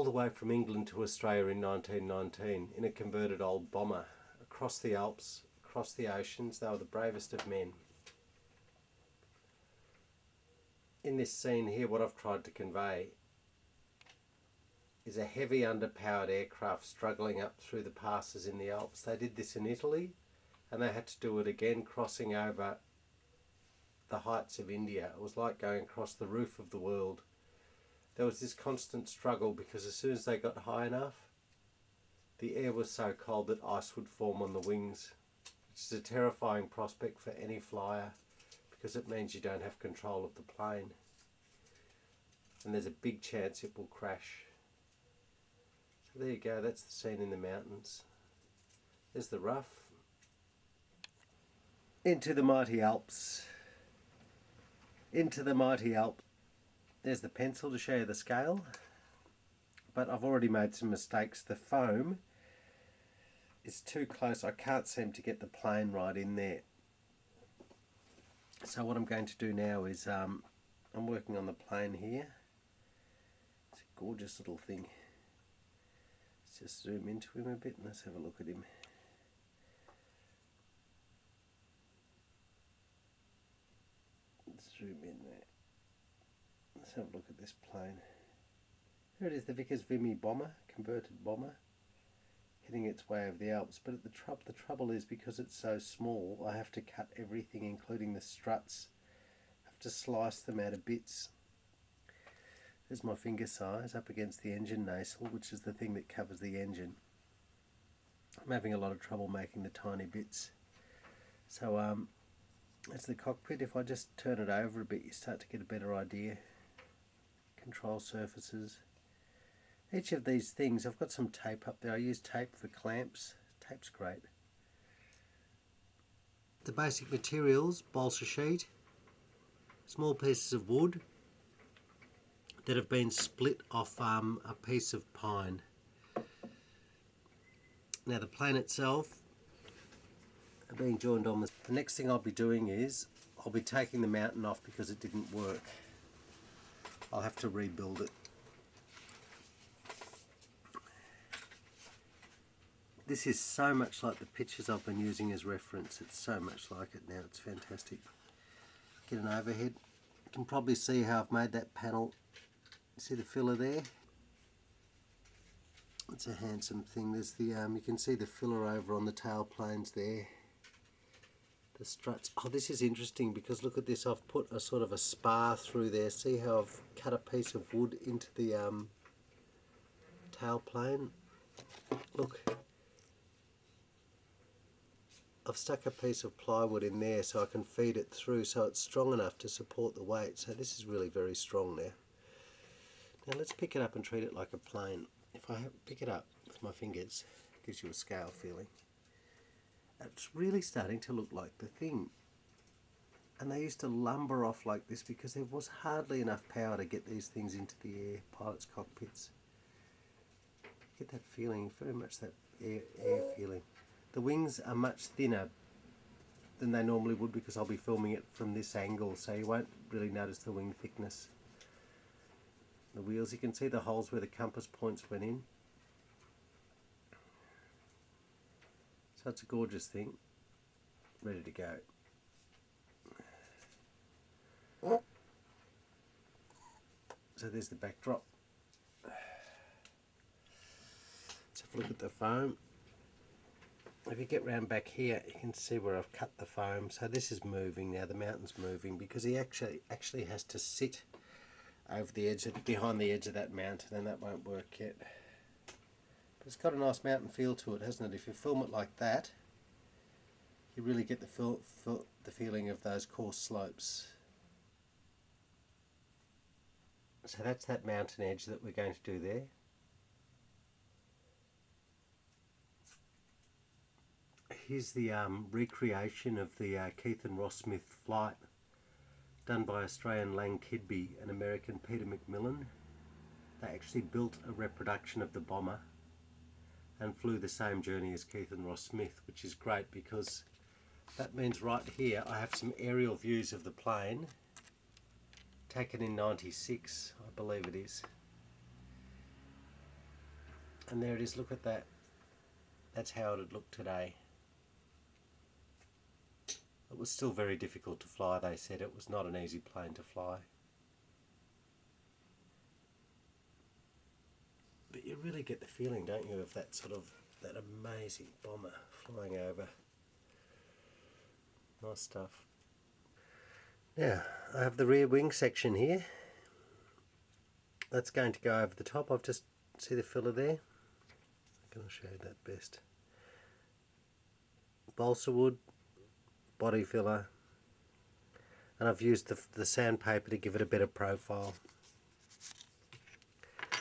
the way from England to Australia in 1919 in a converted old bomber, across the Alps, across the oceans. They were the bravest of men. In this scene here, what I've tried to convey is a heavy underpowered aircraft struggling up through the passes in the Alps. They did this in Italy, and they had to do it again crossing over the heights of India. It was like going across the roof of the world. There was this constant struggle because as soon as they got high enough, the air was so cold that ice would form on the wings, which is a terrifying prospect for any flyer because it means you don't have control of the plane. And there's a big chance it will crash. So there you go, that's the scene in the mountains. There's the RAF. Into the mighty Alps. Into the mighty Alps. There's the pencil to show you the scale. But I've already made some mistakes. The foam is too close. I can't seem to get the plane right in there. So what I'm going to do now is, I'm working on the plane here. It's a gorgeous little thing. Let's just zoom into him a bit and let's have a look at him. Zoom in there. Let's have a look at this plane. Here it is, the Vickers Vimy bomber, converted bomber, heading its way over the Alps. But the trouble is, because it's so small, I have to cut everything, including the struts. I have to slice them out of bits. There's my finger size up against the engine nacelle, which is the thing that covers the engine. I'm having a lot of trouble making the tiny bits. So that's the cockpit. If I just turn it over a bit, you start to get a better idea. Control surfaces. Each of these things, I've got some tape up there. I use tape for clamps. Tape's great. The basic materials: balsa sheet, small pieces of wood that have been split off a piece of pine. Now the plane itself being joined on the next thing I'll be doing is I'll be taking the mountain off because it didn't work. I'll have to rebuild it. This is so much like the pictures I've been using as reference. It's so much like it now. It's fantastic. Get an overhead. You can probably see how I've made that panel. See the filler there? It's a handsome thing. There's the you can see the filler over on the tail planes there. The struts. Oh, this is interesting because look at this. I've put a sort of a spar through there. See how I've cut a piece of wood into the tail plane? Look. I've stuck a piece of plywood in there so I can feed it through so it's strong enough to support the weight. So this is really very strong now. Now let's pick it up and treat it like a plane. If I pick it up with my fingers, it gives you a scale feeling. It's really starting to look like the thing. And they used to lumber off like this because there was hardly enough power to get these things into the air, pilots' cockpits. Get that feeling, very much that air feeling. The wings are much thinner than they normally would because I'll be filming it from this angle, so you won't really notice the wing thickness. The wheels, you can see the holes where the compass points went in. So it's a gorgeous thing, ready to go. So there's the backdrop. Let's have a look at the foam. If you get round back here, you can see where I've cut the foam. So this is moving now, the mountain's moving because he actually has to sit over the edge, behind the edge of that mountain, and that won't work yet. But it's got a nice mountain feel to it, hasn't it? If you film it like that, you really get the feeling of those coarse slopes. So that's that mountain edge that we're going to do there. Here's the recreation of the Keith and Ross Smith flight done by Australian Lang Kidby and American Peter McMillan. They actually built a reproduction of the bomber and flew the same journey as Keith and Ross Smith, which is great because that means right here I have some aerial views of the plane taken in '96, I believe it is. And there it is, look at that. That's how it had looked today. It was still very difficult to fly, they said. It was not an easy plane to fly. But you really get the feeling, don't you, of that sort of, that amazing bomber flying over. Nice stuff. Now, I have the rear wing section here. That's going to go over the top. I've just, see the filler there? I'm going to show you that best. Balsa wood, body filler, and I've used the sandpaper to give it a better profile.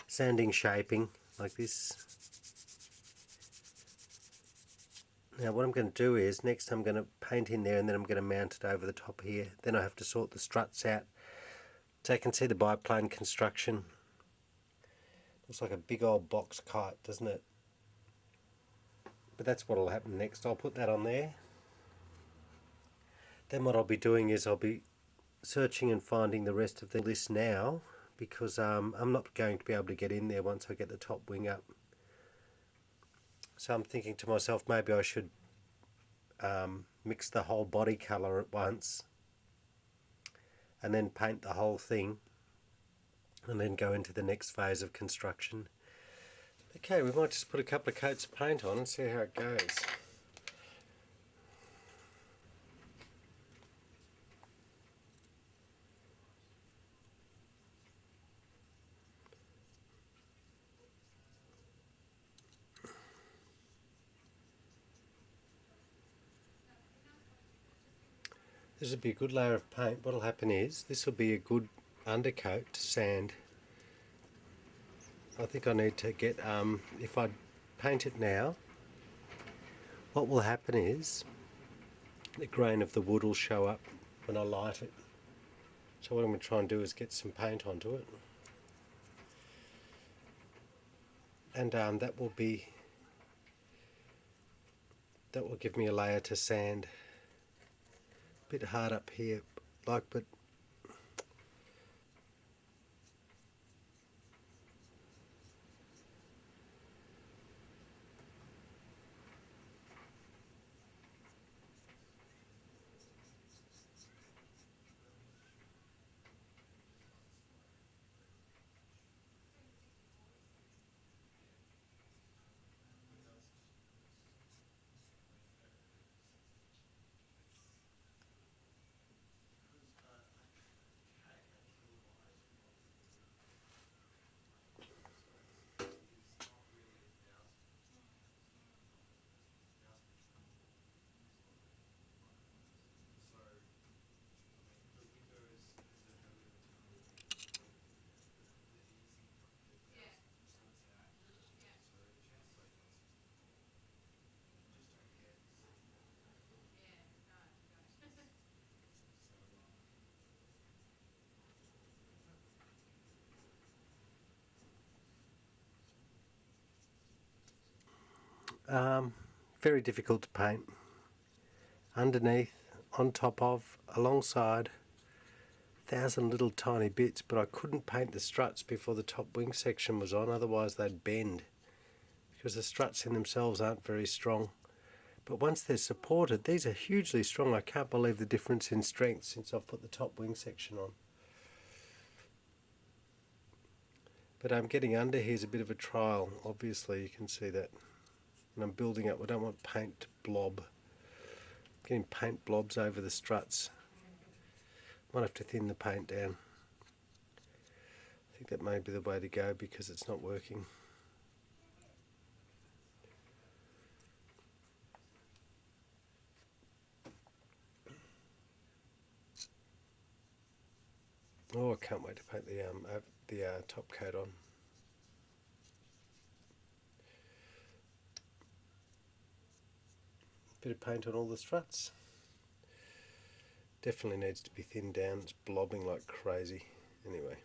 Sanding shaping like this. Now what I'm going to do is, next I'm going to paint in there and then I'm going to mount it over the top here. Then I have to sort the struts out. So you can see the biplane construction. Looks like a big old box kite, doesn't it? But that's what will happen next. I'll put that on there. Then what I'll be doing is I'll be searching and finding the rest of the list now, because I'm not going to be able to get in there once I get the top wing up. So I'm thinking to myself, maybe I should mix the whole body colour at once and then paint the whole thing and then go into the next phase of construction. Okay, we might just put a couple of coats of paint on and see how it goes. This will be a good layer of paint. What will happen is, this will be a good undercoat to sand. I think I need to get, if I paint it now, what will happen is the grain of the wood will show up when I light it. So what I'm going to try and do is get some paint onto it. And that will give me a layer to sand. Bit hard up here, but very difficult to paint. Underneath, on top of, alongside, 1,000 little tiny bits, but I couldn't paint the struts before the top wing section was on, otherwise they'd bend, because the struts in themselves aren't very strong. But once they're supported, these are hugely strong. I can't believe the difference in strength since I've put the top wing section on. But I'm getting under here's a bit of a trial, obviously you can see that. And I'm building up, I don't want paint to blob. Getting paint blobs over the struts. Might have to thin the paint down. I think that may be the way to go because it's not working. Oh, I can't wait to paint the top coat on. Bit of paint on all the struts. Definitely needs to be thinned down. It's blobbing like crazy. Anyway.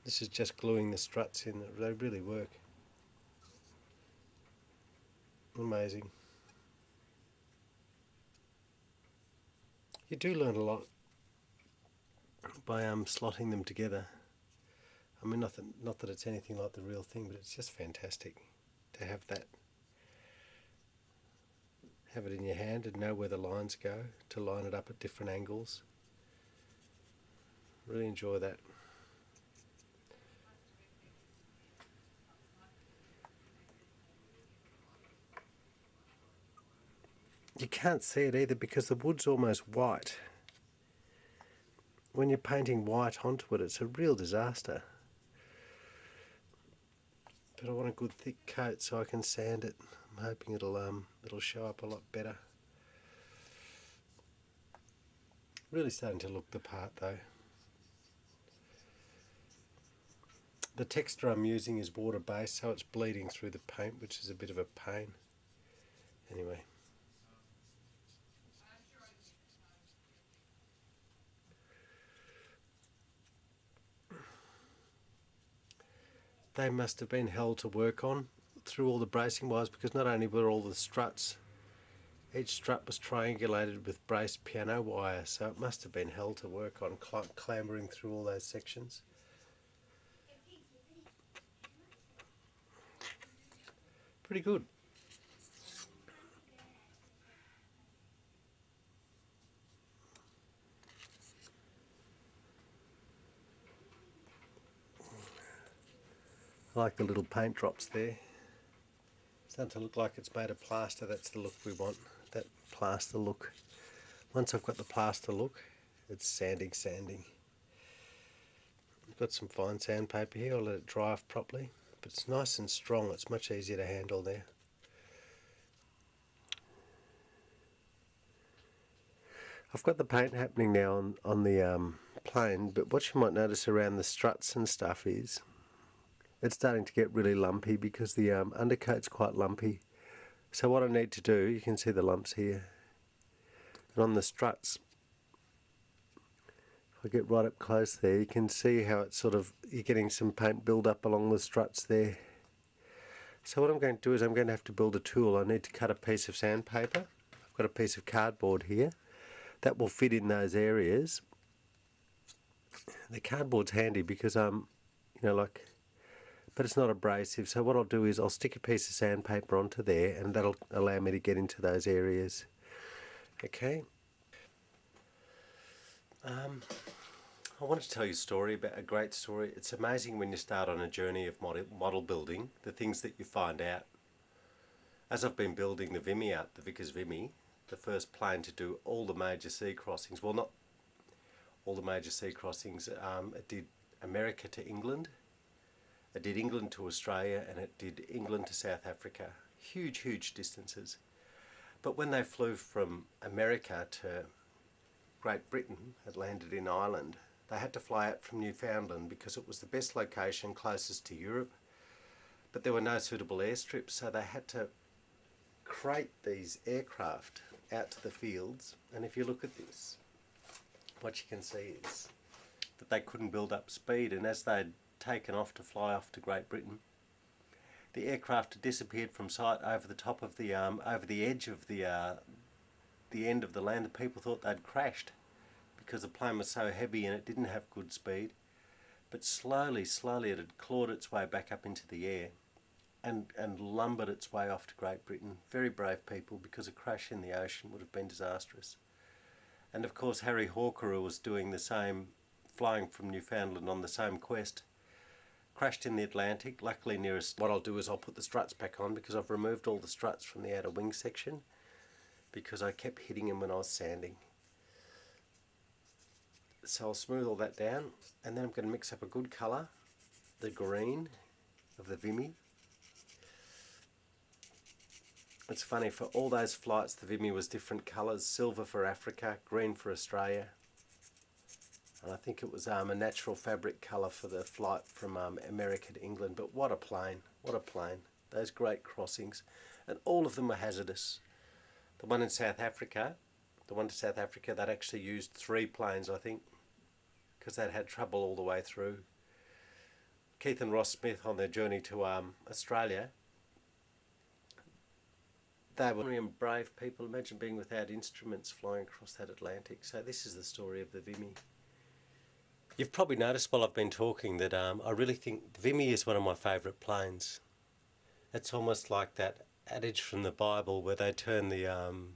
This is just gluing the struts in. They really work. Amazing. You do learn a lot by slotting them together. I mean, not that it's anything like the real thing, but it's just fantastic to have that. Have it in your hand and know where the lines go, to line it up at different angles. Really enjoy that. You can't see it either because the wood's almost white. When you're painting white onto it, it's a real disaster. But I want a good thick coat so I can sand it. I'm hoping it'll show up a lot better. Really starting to look the part though. The texture I'm using is water based, so it's bleeding through the paint, which is a bit of a pain. Anyway. They must have been hell to work on through all the bracing wires, because not only were all the struts, each strut was triangulated with braced piano wire, so it must have been hell to work on, clambering through all those sections. Pretty good. I like the little paint drops there. It's starting to look like it's made of plaster. That's the look we want, that plaster look. Once I've got the plaster look, it's sanding. I've got some fine sandpaper here. I'll let it dry off properly, but it's nice and strong. It's much easier to handle there. I've got the paint happening now on the plane, but what you might notice around the struts and stuff is it's starting to get really lumpy because the undercoat's quite lumpy. So what I need to do, you can see the lumps here, and on the struts, if I get right up close there, you can see how it's sort of, you're getting some paint build up along the struts there. So what I'm going to do is I'm going to have to build a tool. I need to cut a piece of sandpaper. I've got a piece of cardboard here that will fit in those areas. The cardboard's handy because but it's not abrasive, so what I'll do is I'll stick a piece of sandpaper onto there, and that'll allow me to get into those areas. Okay. I want to tell you a story, about a great story. It's amazing when you start on a journey of model building, the things that you find out. As I've been building the Vimy out, the Vickers Vimy, the first plane to do all the major sea crossings, well, not all the major sea crossings, it did America to England, it did England to Australia, and it did England to South Africa. Huge distances. But when they flew from America to Great Britain, it landed in Ireland, they had to fly out from Newfoundland because it was the best location closest to Europe, but there were no suitable airstrips, so they had to crate these aircraft out to the fields. And if you look at this, what you can see is that they couldn't build up speed, and as they'd taken off to fly off to Great Britain, the aircraft had disappeared from sight over the top of the over the edge of the end of the land. The people thought they'd crashed because the plane was so heavy and it didn't have good speed. But slowly it had clawed its way back up into the air and lumbered its way off to Great Britain. Very brave people, because a crash in the ocean would have been disastrous. And of course Harry Hawker, who was doing the same, flying from Newfoundland on the same quest, crashed in the Atlantic, luckily nearest. What I'll do is I'll put the struts back on, because I've removed all the struts from the outer wing section because I kept hitting them when I was sanding. So I'll smooth all that down, and then I'm going to mix up a good colour, the green of the Vimy. It's funny, for all those flights the Vimy was different colours: silver for Africa, green for Australia, and I think it was a natural fabric colour for the flight from America to England. But what a plane, what a plane. Those great crossings, and all of them were hazardous. The one in South Africa, the one to South Africa, they'd actually used 3 planes, I think, because they'd had trouble all the way through. Keith and Ross Smith, on their journey to Australia, they were really brave people. Imagine being without instruments flying across that Atlantic. So this is the story of the Vimy. You've probably noticed while I've been talking that I really think Vimy is one of my favourite planes. It's almost like that adage from the Bible where they turn the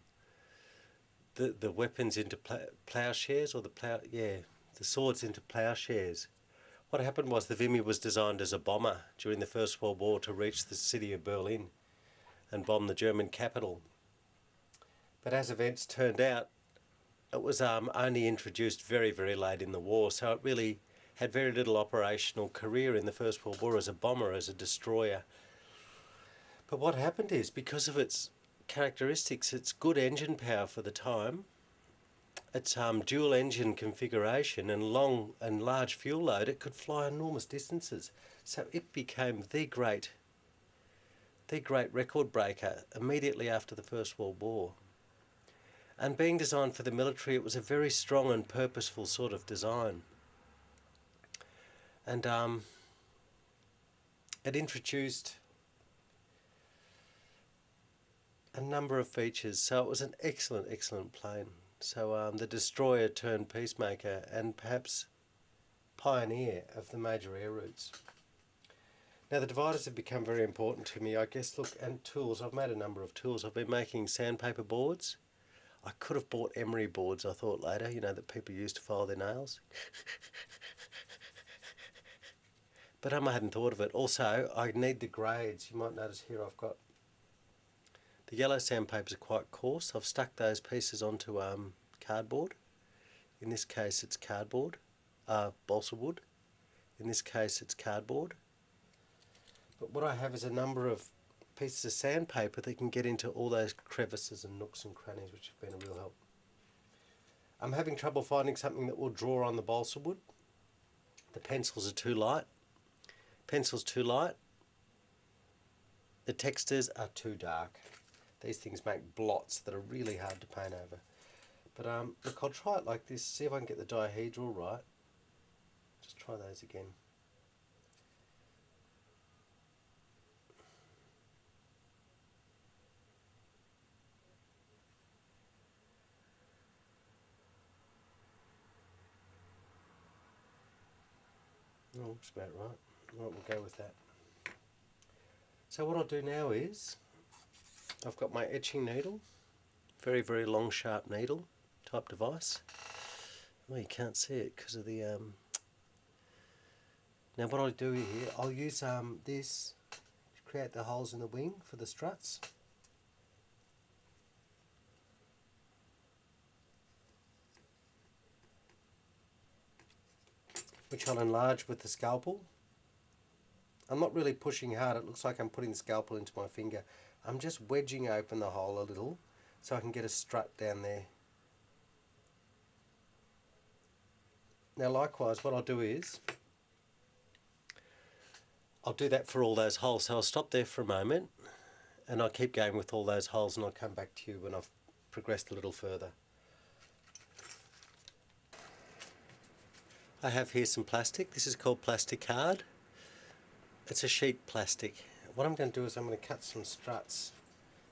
weapons into ploughshares, or the swords into ploughshares. What happened was the Vimy was designed as a bomber during the First World War to reach the city of Berlin and bomb the German capital. But as events turned out, it was only introduced very, very late in the war, so it really had very little operational career in the First World War as a bomber, as a destroyer. But what happened is, because of its characteristics, its good engine power for the time, its dual engine configuration and long and large fuel load, it could fly enormous distances. So it became the great record breaker immediately after the First World War. And being designed for the military, it was a very strong and purposeful sort of design. And it introduced a number of features, so it was an excellent, excellent plane. So the destroyer turned peacemaker and perhaps pioneer of the major air routes. Now the dividers have become very important to me, I guess. Look, and tools. I've made a number of tools. I've been making sandpaper boards. I could have bought emery boards, I thought later, you know, that people use to file their nails. But I hadn't thought of it. Also, I need the grades. You might notice here I've got the yellow sandpapers are quite coarse. I've stuck those pieces onto cardboard. In this case it's cardboard, balsa wood. In this case it's cardboard. But what I have is a number of pieces of sandpaper that can get into all those crevices and nooks and crannies, which have been a real help. I'm having trouble finding something that will draw on the balsa wood. The pencils are too light. Pencil's too light. The textures are too dark. These things make blots that are really hard to paint over. But look, I'll try it like this, see if I can get the dihedral right. Just try those again. Oh, looks about right. Right, we'll go with that. So what I'll do now is, I've got my etching needle, very, very long, sharp needle type device. Well, you can't see it because of the... Now what I'll do here, I'll use this to create the holes in the wing for the struts. Which I'll enlarge with the scalpel. I'm not really pushing hard, it looks like I'm putting the scalpel into my finger. I'm just wedging open the hole a little so I can get a strut down there. Now likewise, what I'll do is, I'll do that for all those holes. So I'll stop there for a moment and I'll keep going with all those holes and I'll come back to you when I've progressed a little further. I have here some plastic. This is called plastic card. It's a sheet plastic. What I'm going to do is I'm going to cut some struts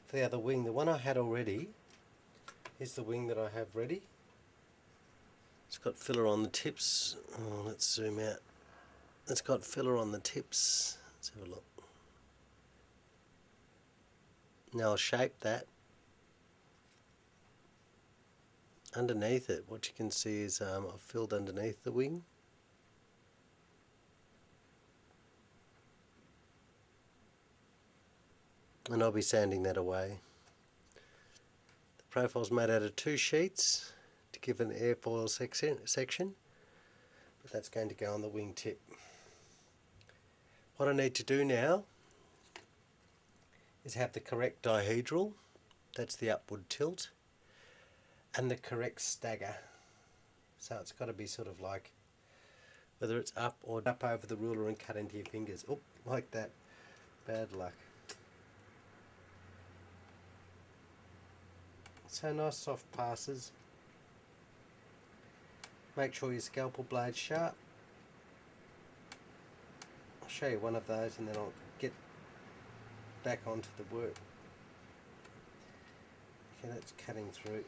for the other wing. The one I had already is the wing that I have ready. It's got filler on the tips. Oh, let's zoom out. It's got filler on the tips. Let's have a look. Now I'll shape that. Underneath it, what you can see is I've filled underneath the wing. And I'll be sanding that away. The profile's made out of 2 sheets to give an airfoil section, but that's going to go on the wing tip. What I need to do now is have the correct dihedral, that's the upward tilt, and the correct stagger. So it's got to be sort of like, whether it's up or up over the ruler and cut into your fingers. Oh, like that. Bad luck. So nice soft passes. Make sure your scalpel blade's sharp. I'll show you one of those and then I'll get back onto the work. Okay, that's cutting through.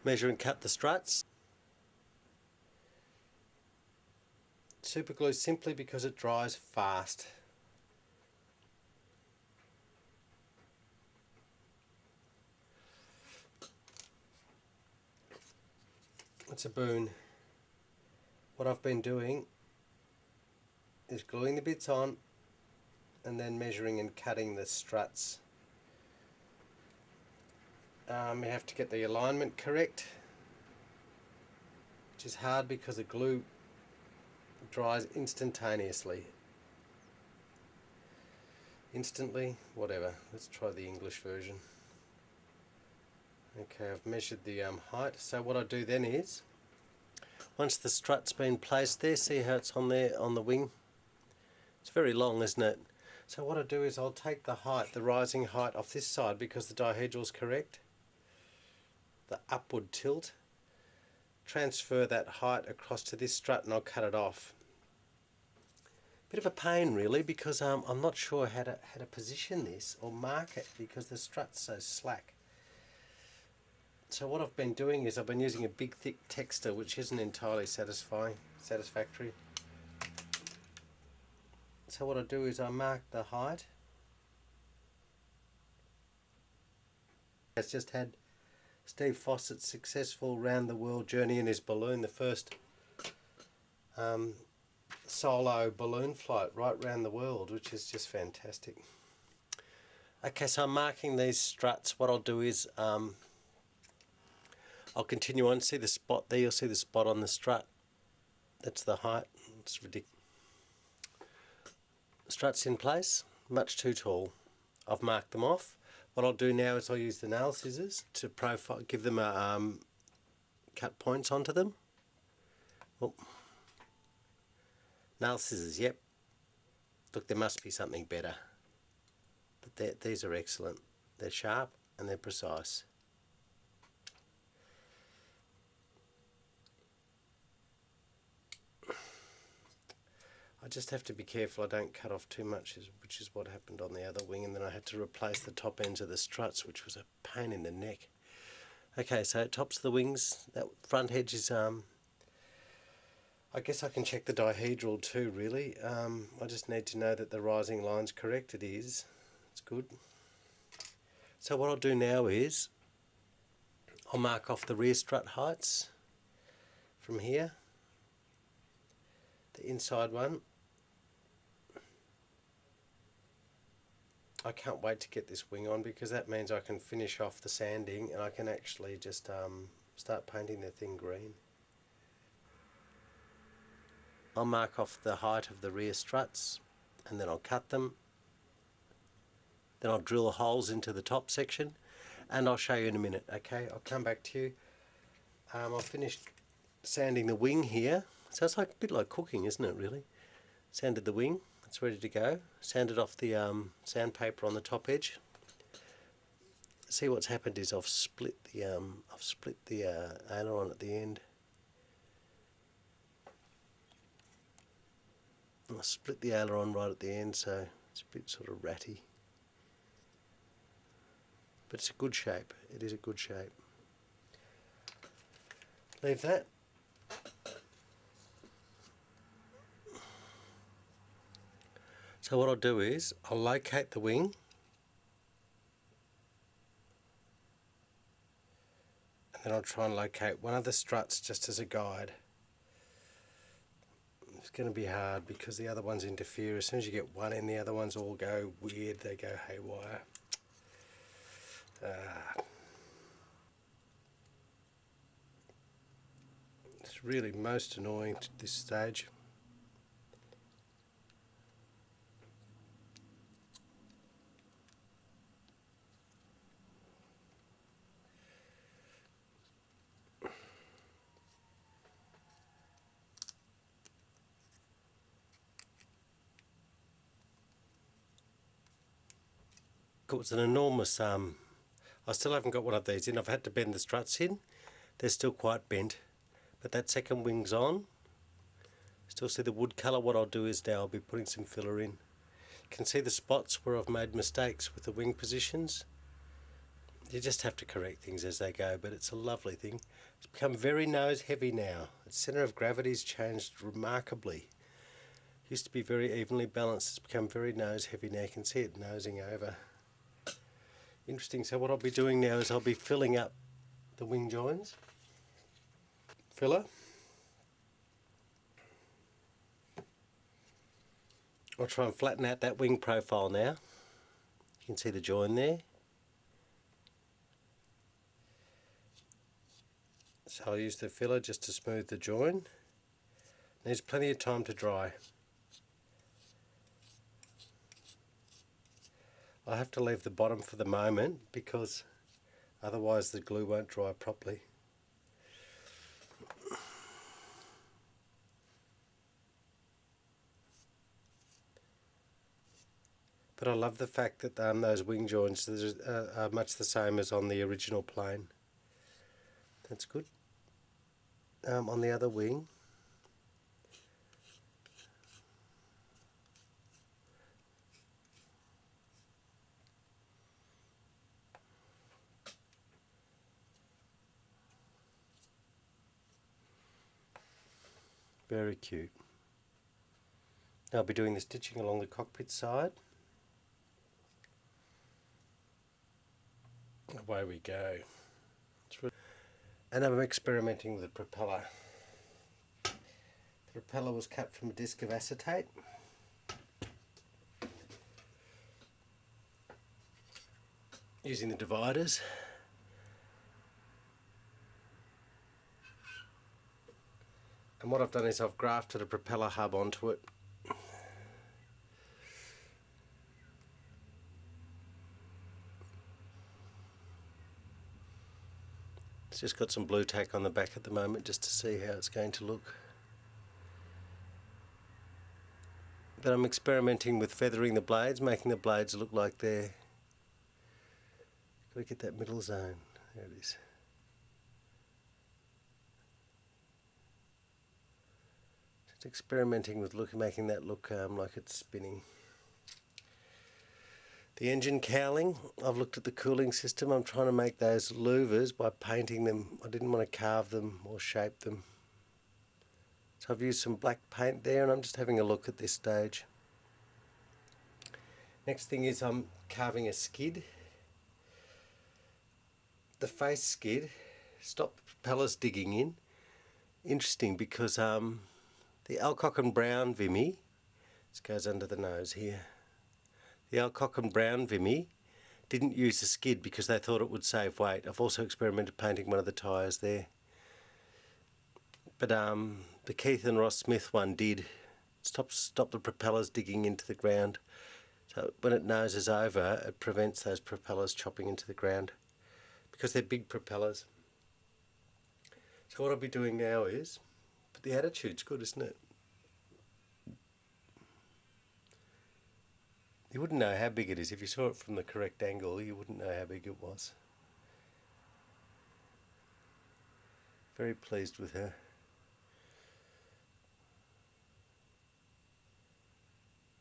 measure and cut the struts. Super glue simply because it dries fast. It's a boon. What I've been doing is gluing the bits on and then measuring and cutting the struts. You have to get the alignment correct, which is hard because the glue dries instantaneously. Instantly, whatever. Let's try the English version. Okay, I've measured the height. So what I do then is, once the strut's been placed there, see how it's on there on the wing? It's very long, isn't it? So what I do is I'll take the height, the rising height off this side because the dihedral's correct, the upward tilt, transfer that height across to this strut and I'll cut it off. Bit of a pain really because I'm not sure how to position this or mark it because the strut's so slack. So what I've been doing is I've been using a big thick texture which isn't entirely satisfactory. So what I do is I mark the height. It's just had Steve Fossett's successful round the world journey in his balloon, the first solo balloon flight right round the world, which is just fantastic. Okay, so I'm marking these struts. What I'll do is I'll continue on. See the spot there? You'll see the spot on the strut. That's the height. It's ridiculous. Struts in place, much too tall. I've marked them off. What I'll do now is I'll use the nail scissors to profile, give them a cut points onto them. Oh. Nail scissors, yep. Look, there must be something better. But these are excellent. They're sharp and they're precise. I just have to be careful I don't cut off too much, which is what happened on the other wing, and then I had to replace the top ends of the struts, which was a pain in the neck. Okay, so tops of the wings, that front edge is, I guess I can check the dihedral too really. I just need to know that the rising line's correct. It is. It's good. So what I'll do now is I'll mark off the rear strut heights from here. The inside one. I can't wait to get this wing on because that means I can finish off the sanding and I can actually just start painting the thing green. I'll mark off the height of the rear struts and then I'll cut them. Then I'll drill holes into the top section and I'll show you in a minute. Okay, I'll come back to you. I've finished sanding the wing here. So it's like a bit like cooking, isn't it really? Sanded the wing, it's ready to go. Sanded off the sandpaper on the top edge. See what's happened is I've split the aileron at the end. I split the aileron right at the end, so it's a bit sort of ratty. But it's a good shape. It is a good shape. Leave that. So what I'll do is I'll locate the wing and then I'll try and locate one of the struts just as a guide. It's going to be hard because the other ones interfere. As soon as you get one in, the other ones all go weird, they go haywire. It's really most annoying at this stage. It's an enormous, I still haven't got one of these in. I've had to bend the struts in. They're still quite bent. But that second wing's on. Still see the wood colour. What I'll do is now I'll be putting some filler in. You can see the spots where I've made mistakes with the wing positions. You just have to correct things as they go, but it's a lovely thing. It's become very nose heavy now. Its centre of gravity's changed remarkably. It used to be very evenly balanced. It's become very nose heavy now. You can see it nosing over. Interesting. So what I'll be doing now is I'll be filling up the wing joins. Filler. I'll try and flatten out that wing profile now. You can see the join there. So I'll use the filler just to smooth the join. There's plenty of time to dry. I have to leave the bottom for the moment because otherwise the glue won't dry properly. But I love the fact that those wing joints are much the same as on the original plane. That's good. On the other wing, very cute. I'll be doing the stitching along the cockpit side. Away we go. And I'm experimenting with the propeller. The propeller was cut from a disc of acetate. Using the dividers. And what I've done is I've grafted a propeller hub onto it. It's just got some blue tack on the back at the moment just to see how it's going to look. But I'm experimenting with feathering the blades, making the blades look like they're... Got to get that middle zone. There it is. Just experimenting with making that look like it's spinning. The engine cowling, I've looked at the cooling system. I'm trying to make those louvers by painting them. I didn't want to carve them or shape them. So I've used some black paint there and I'm just having a look at this stage. Next thing is I'm carving a skid. The face skid, stop the propellers digging in. Interesting because the Alcock and Brown Vimy, this goes under the nose here. The Alcock and Brown Vimy didn't use the skid because they thought it would save weight. I've also experimented painting one of the tyres there. But the Keith and Ross Smith one did stop the propellers digging into the ground. So when it noses over, it prevents those propellers chopping into the ground because they're big propellers. So what I'll be doing now is, but the attitude's good, isn't it? You wouldn't know how big it is. If you saw it from the correct angle, you wouldn't know how big it was. Very pleased with her.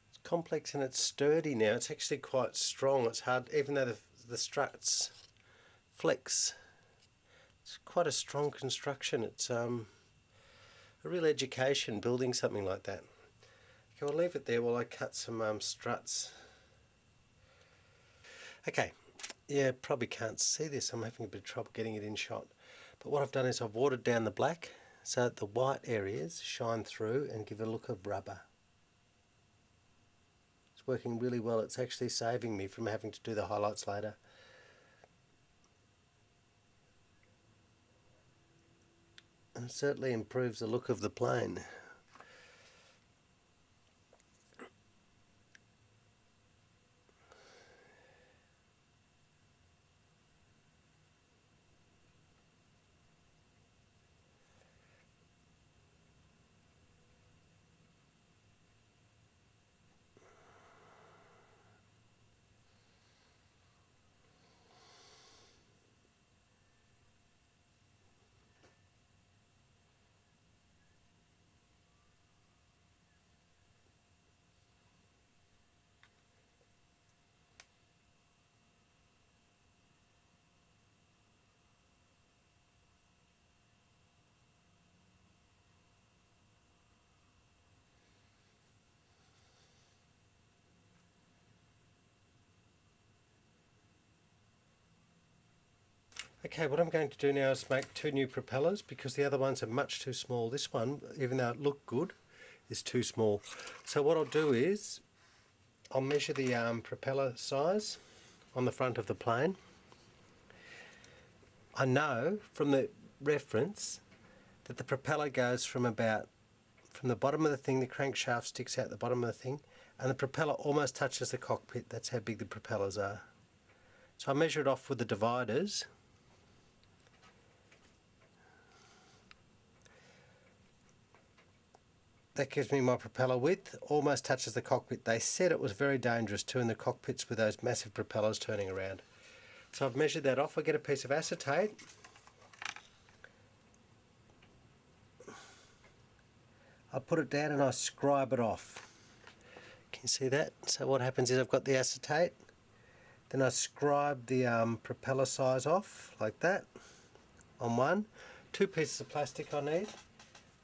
It's complex and it's sturdy now. It's actually quite strong. It's hard, even though the struts flex. It's quite a strong construction. It's a real education building something like that. Okay, I'll leave it there while I cut some struts. Okay, yeah, probably can't see this. I'm having a bit of trouble getting it in shot. But what I've done is I've watered down the black so that the white areas shine through and give a look of rubber. It's working really well. It's actually saving me from having to do the highlights later. And it certainly improves the look of the plane. Okay, what I'm going to do now is make 2 new propellers because the other ones are much too small. This one, even though it looked good, is too small. So what I'll do is I'll measure the propeller size on the front of the plane. I know from the reference that the propeller goes from the bottom of the thing, the crankshaft sticks out the bottom of the thing, and the propeller almost touches the cockpit. That's how big the propellers are. So I measure it off with the dividers. That gives me my propeller width, almost touches the cockpit. They said it was very dangerous too in the cockpits with those massive propellers turning around. So I've measured that off. I get a piece of acetate. I put it down and I scribe it off. Can you see that? So what happens is I've got the acetate, then I scribe the propeller size off like that on one. 2 pieces of plastic I need.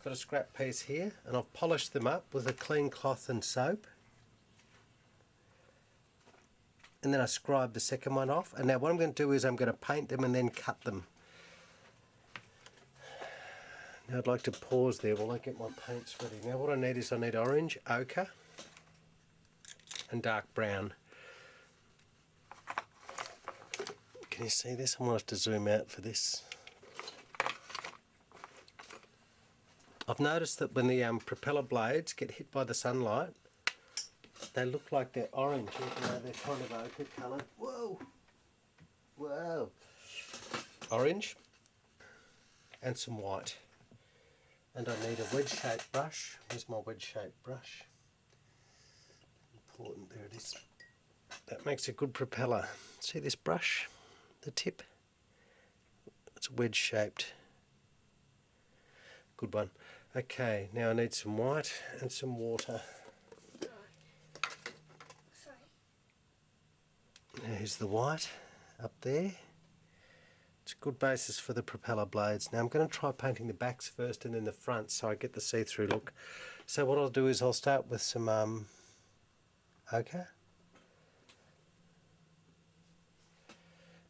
Got a scrap piece here, and I've polished them up with a clean cloth and soap. And then I scribe the second one off. And now what I'm going to do is I'm going to paint them and then cut them. Now I'd like to pause there while I get my paints ready. Now what I need is I need orange, ochre, and dark brown. Can you see this? I'm going to have to zoom out for this. I've noticed that when the propeller blades get hit by the sunlight, they look like they're orange, even though they're kind of ochre coloured. Whoa! Whoa! Orange and some white. And I need a wedge-shaped brush. Here's my wedge-shaped brush. Important, there it is. That makes a good propeller. See this brush? The tip? It's wedge-shaped. Good one. Okay, now I need some white and some water. Sorry. Here's the white up there. It's a good basis for the propeller blades. Now I'm going to try painting the backs first and then the front so I get the see-through look. So what I'll do is I'll start with some ochre.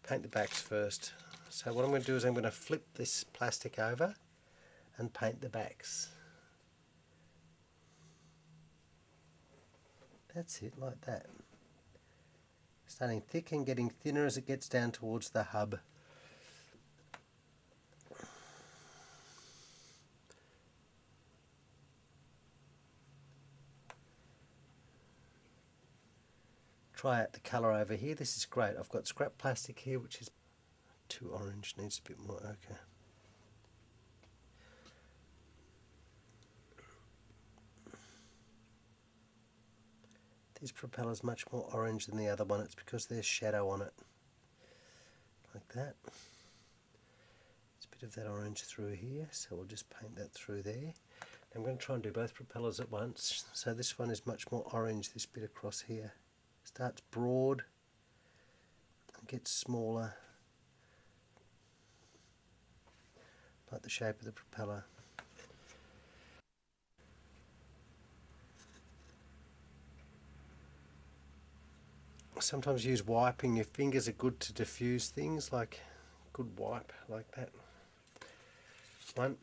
Paint the backs first. So what I'm going to do is I'm going to flip this plastic over and paint the backs. That's it, like that. Starting thick and getting thinner as it gets down towards the hub. Try out the colour over here. This is great. I've got scrap plastic here which is too orange, needs a bit more ochre. This propeller's much more orange than the other one. It's because there's shadow on it. Like that. There's a bit of that orange through here, so we'll just paint that through there. I'm going to try and do both propellers at once. So this one is much more orange, this bit across here. Starts broad and gets smaller, like the shape of the propeller. Sometimes use wiping. Your fingers are good to diffuse things, like good wipe like that. One.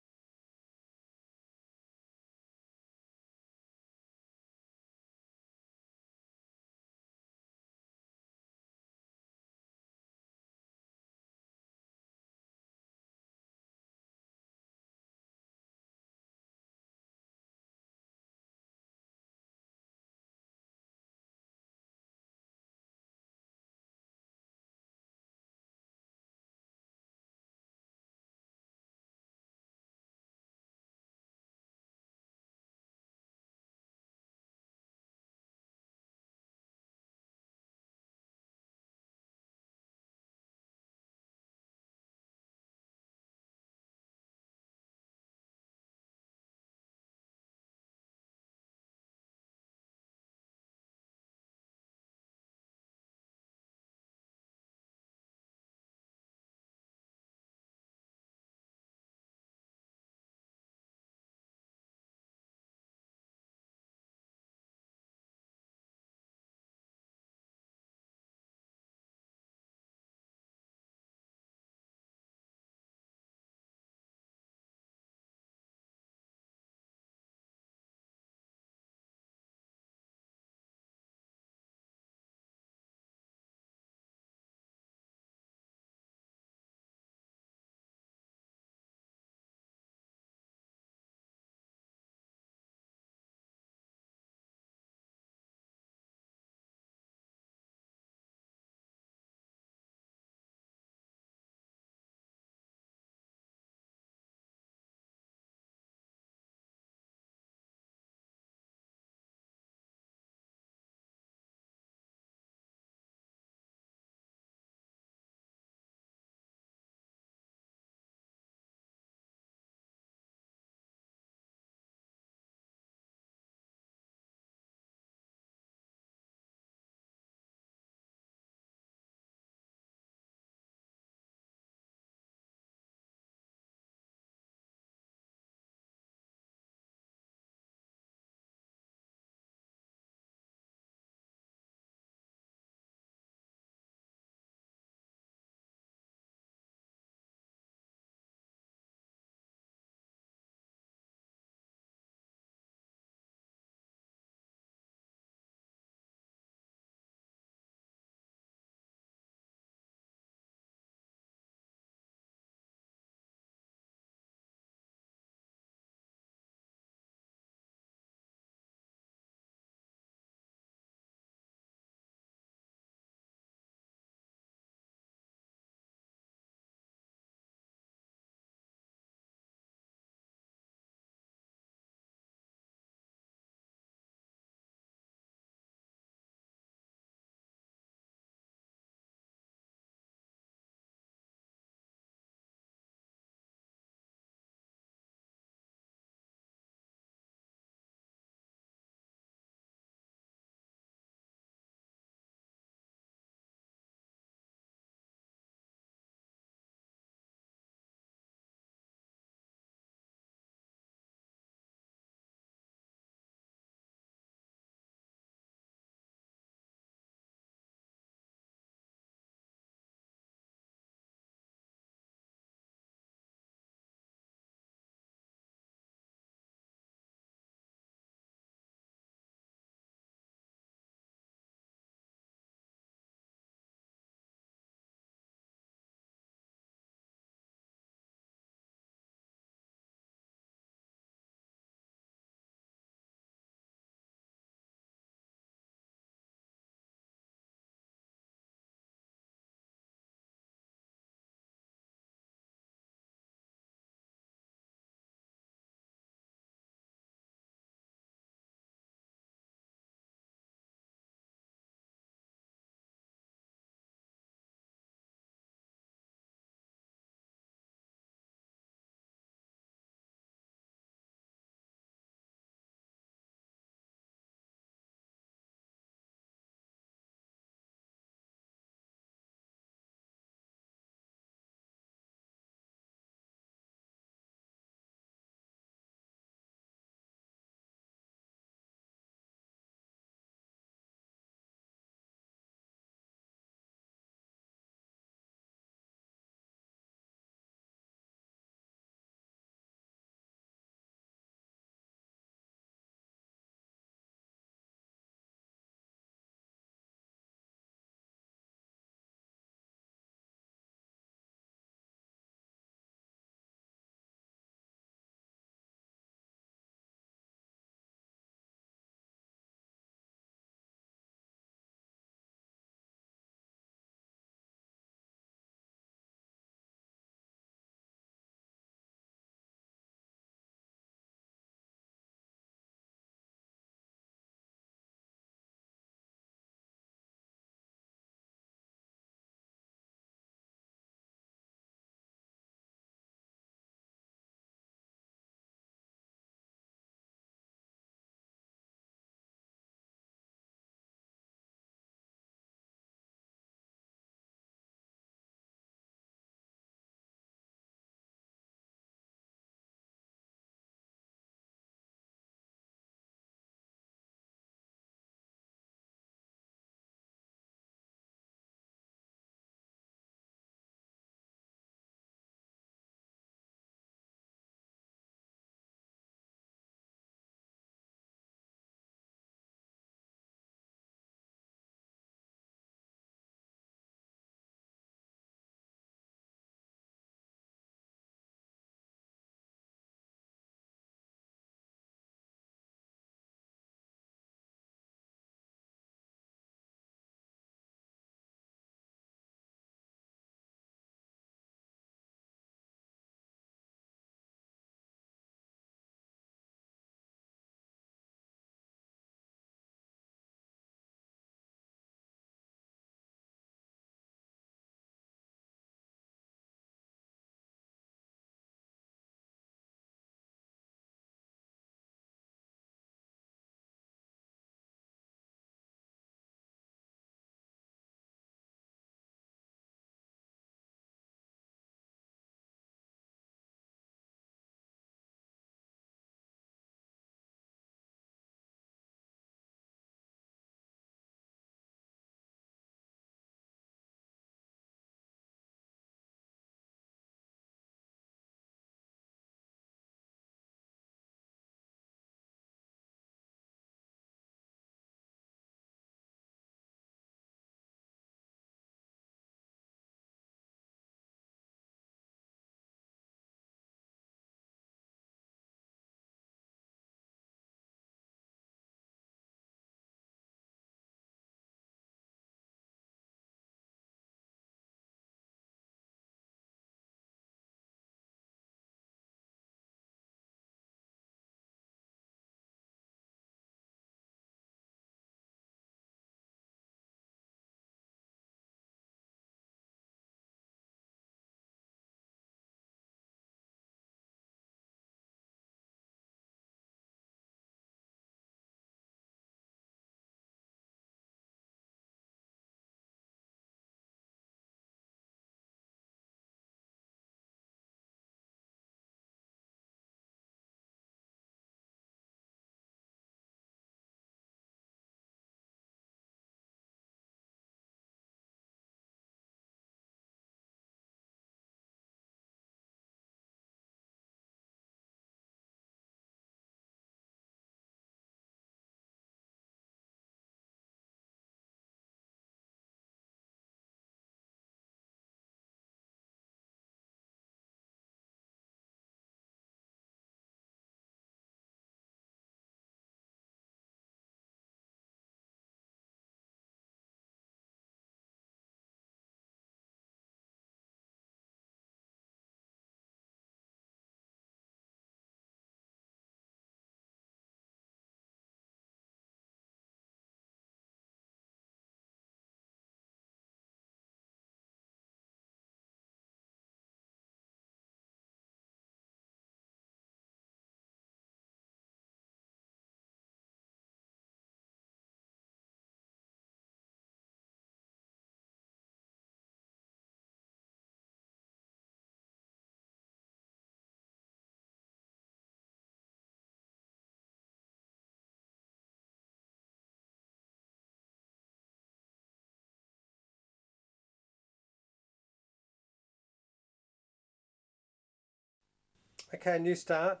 Okay, new start.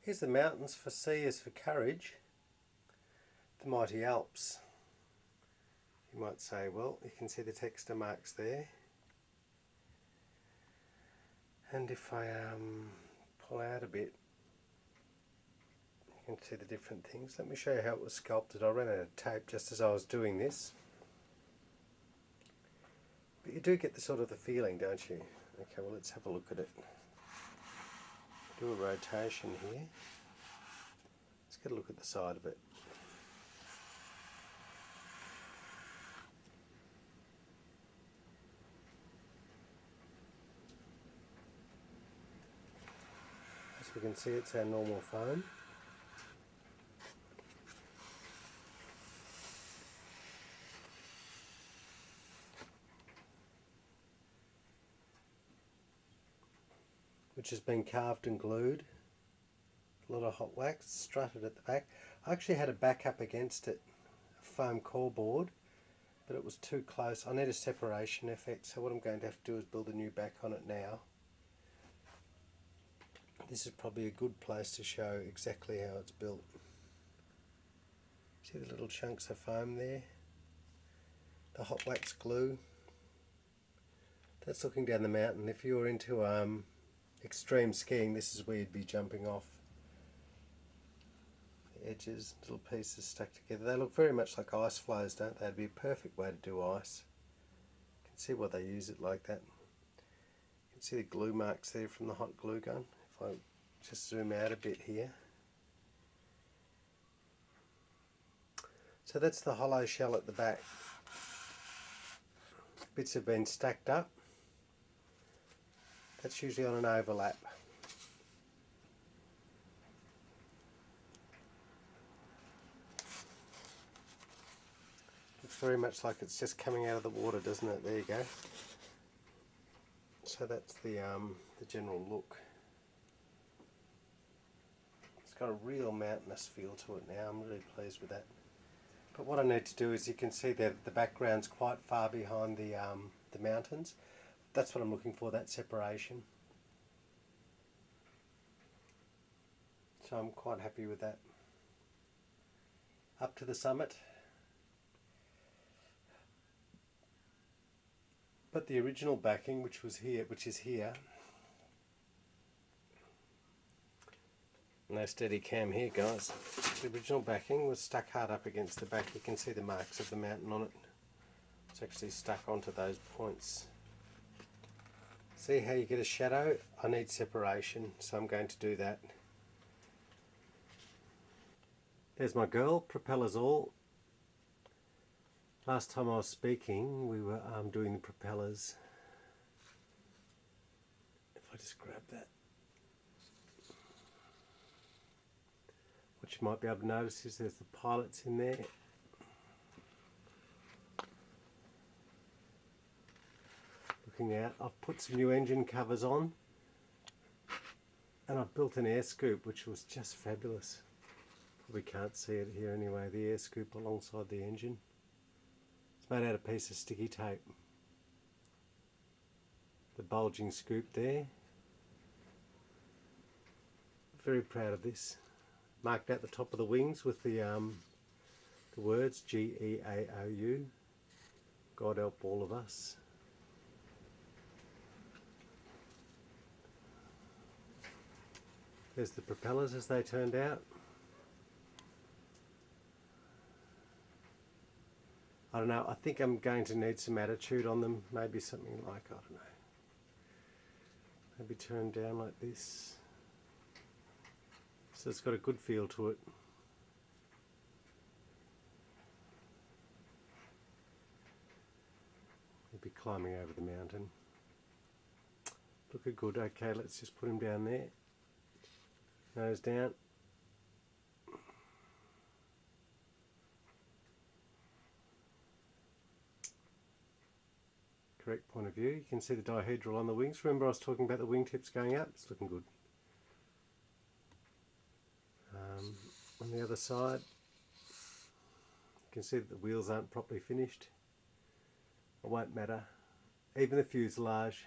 Here's the mountains. For C is for courage. The mighty Alps. You might say, well, you can see the texture marks there. And if I pull out a bit, you can see the different things. Let me show you how it was sculpted. I ran out of tape just as I was doing this. But you do get the sort of the feeling, don't you? Okay, well, let's have a look at it. Do a rotation here. Let's get a look at the side of it. As we can see, it's our normal foam. Which has been carved and glued. A lot of hot wax, strutted at the back. I actually had a backup against it, a foam core board, but it was too close. I need a separation effect, so what I'm going to have to do is build a new back on it now. This is probably a good place to show exactly how it's built. See the little chunks of foam there? The hot wax glue. That's looking down the mountain. If you were into extreme skiing, this is where you'd be jumping off. The edges, little pieces stuck together. They look very much like ice floes, don't they? It'd be a perfect way to do ice. You can see why they use it like that. You can see the glue marks there from the hot glue gun. If I just zoom out a bit here. So that's the hollow shell at the back. Bits have been stacked up. That's usually on an overlap. Looks very much like it's just coming out of the water, doesn't it? There you go. So that's the general look. It's got a real mountainous feel to it now. I'm really pleased with that. But what I need to do is, you can see that the background's quite far behind the mountains. That's what I'm looking for, that separation. So I'm quite happy with that. Up to the summit. But the original backing, which is here, no steady cam here, guys. The original backing was stuck hard up against the back. You can see the marks of the mountain on it. It's actually stuck onto those points. See how you get a shadow? I need separation, so I'm going to do that. There's my girl, propellers all. Last time I was speaking, we were doing the propellers. If I just grab that. What you might be able to notice is there's the pilots in there. Looking out, I've put some new engine covers on, and I've built an air scoop which was just fabulous. Probably can't see it here anyway, the air scoop alongside the engine. It's made out of a piece of sticky tape. The bulging scoop there. Very proud of this. Marked out the top of the wings with the words G-E-A-O-U. God help all of us. There's the propellers as they turned out. I don't know, I think I'm going to need some attitude on them. Maybe something like, I don't know, maybe turn down like this. So it's got a good feel to it. Maybe climbing over the mountain. Looking good. Okay, let's just put him down there. Nose down. Correct point of view. You can see the dihedral on the wings. Remember I was talking about the wingtips going up? It's looking good. On the other side, you can see that the wheels aren't properly finished. It won't matter. Even the fuselage,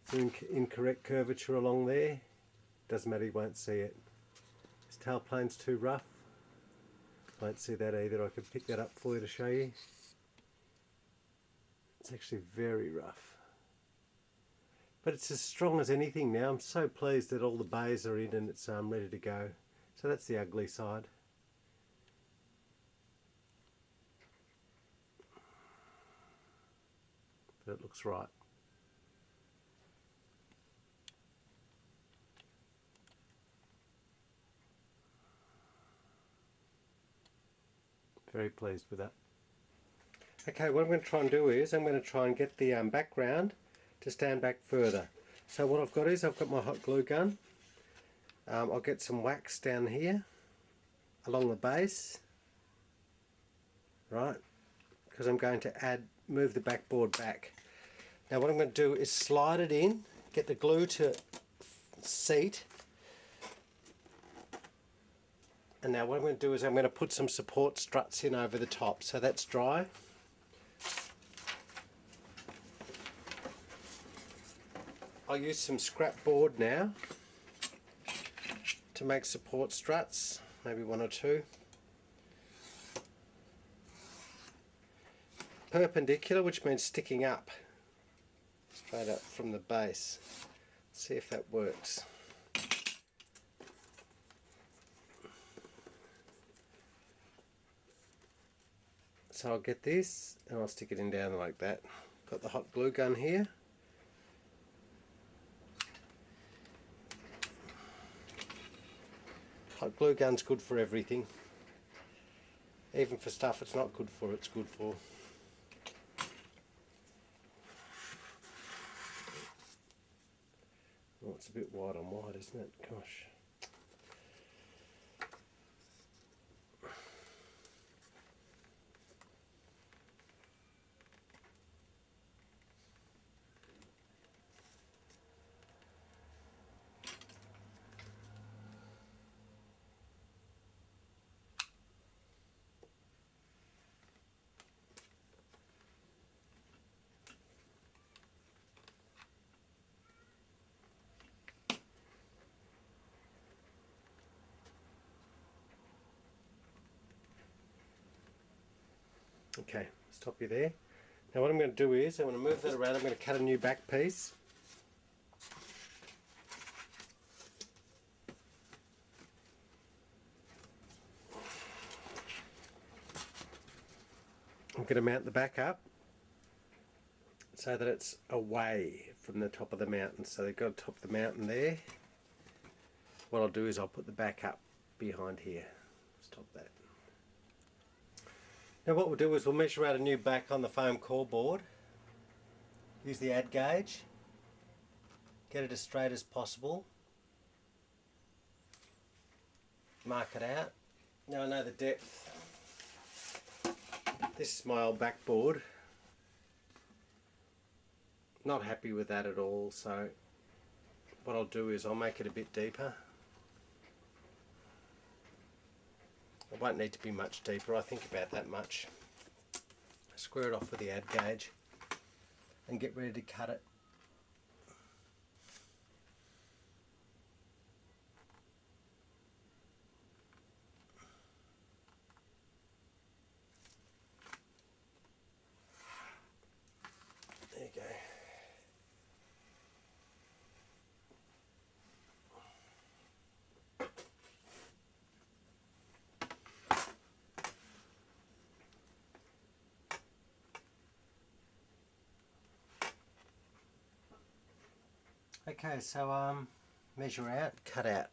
it's an incorrect curvature along there. Doesn't matter, you won't see it. This tail plane's too rough. Won't see that either. I can pick that up for you to show you. It's actually very rough. But it's as strong as anything now. I'm so pleased that all the bays are in and it's ready to go. So that's the ugly side. But it looks right. Very pleased with that. Okay, what I'm going to try and do is I'm going to try and get the background to stand back further. So what I've got is I've got my hot glue gun. I'll get some wax down here along the base, right, because I'm going to move the backboard back. Now what I'm going to do is slide it in, get the glue to seat, and now what I'm going to do is I'm going to put some support struts in over the top, so that's dry. I'll use some scrap board now to make support struts, maybe one or two. Perpendicular, which means sticking up, straight up from the base. Let's see if that works. So I'll get this and I'll stick it in down like that. Got the hot glue gun here. Hot glue gun's good for everything. Even for stuff it's not good for, it's good for. Oh, it's a bit wide on wide, isn't it? Gosh. Okay, stop you there. Now what I'm going to do is I'm going to move that around. I'm going to cut a new back piece. I'm going to mount the back up so that it's away from the top of the mountain. So they've got the top of the mountain there. What I'll do is I'll put the back up behind here. Stop that. Now what we'll do is we'll measure out a new back on the foam core board. Use the add gauge. Get it as straight as possible. Mark it out. Now I know the depth. This is my old backboard. Not happy with that at all, so what I'll do is I'll make it a bit deeper. It won't need to be much deeper, I think about that much. Square it off with the add gauge and get ready to cut it. There you go. Okay, so measure out, cut out.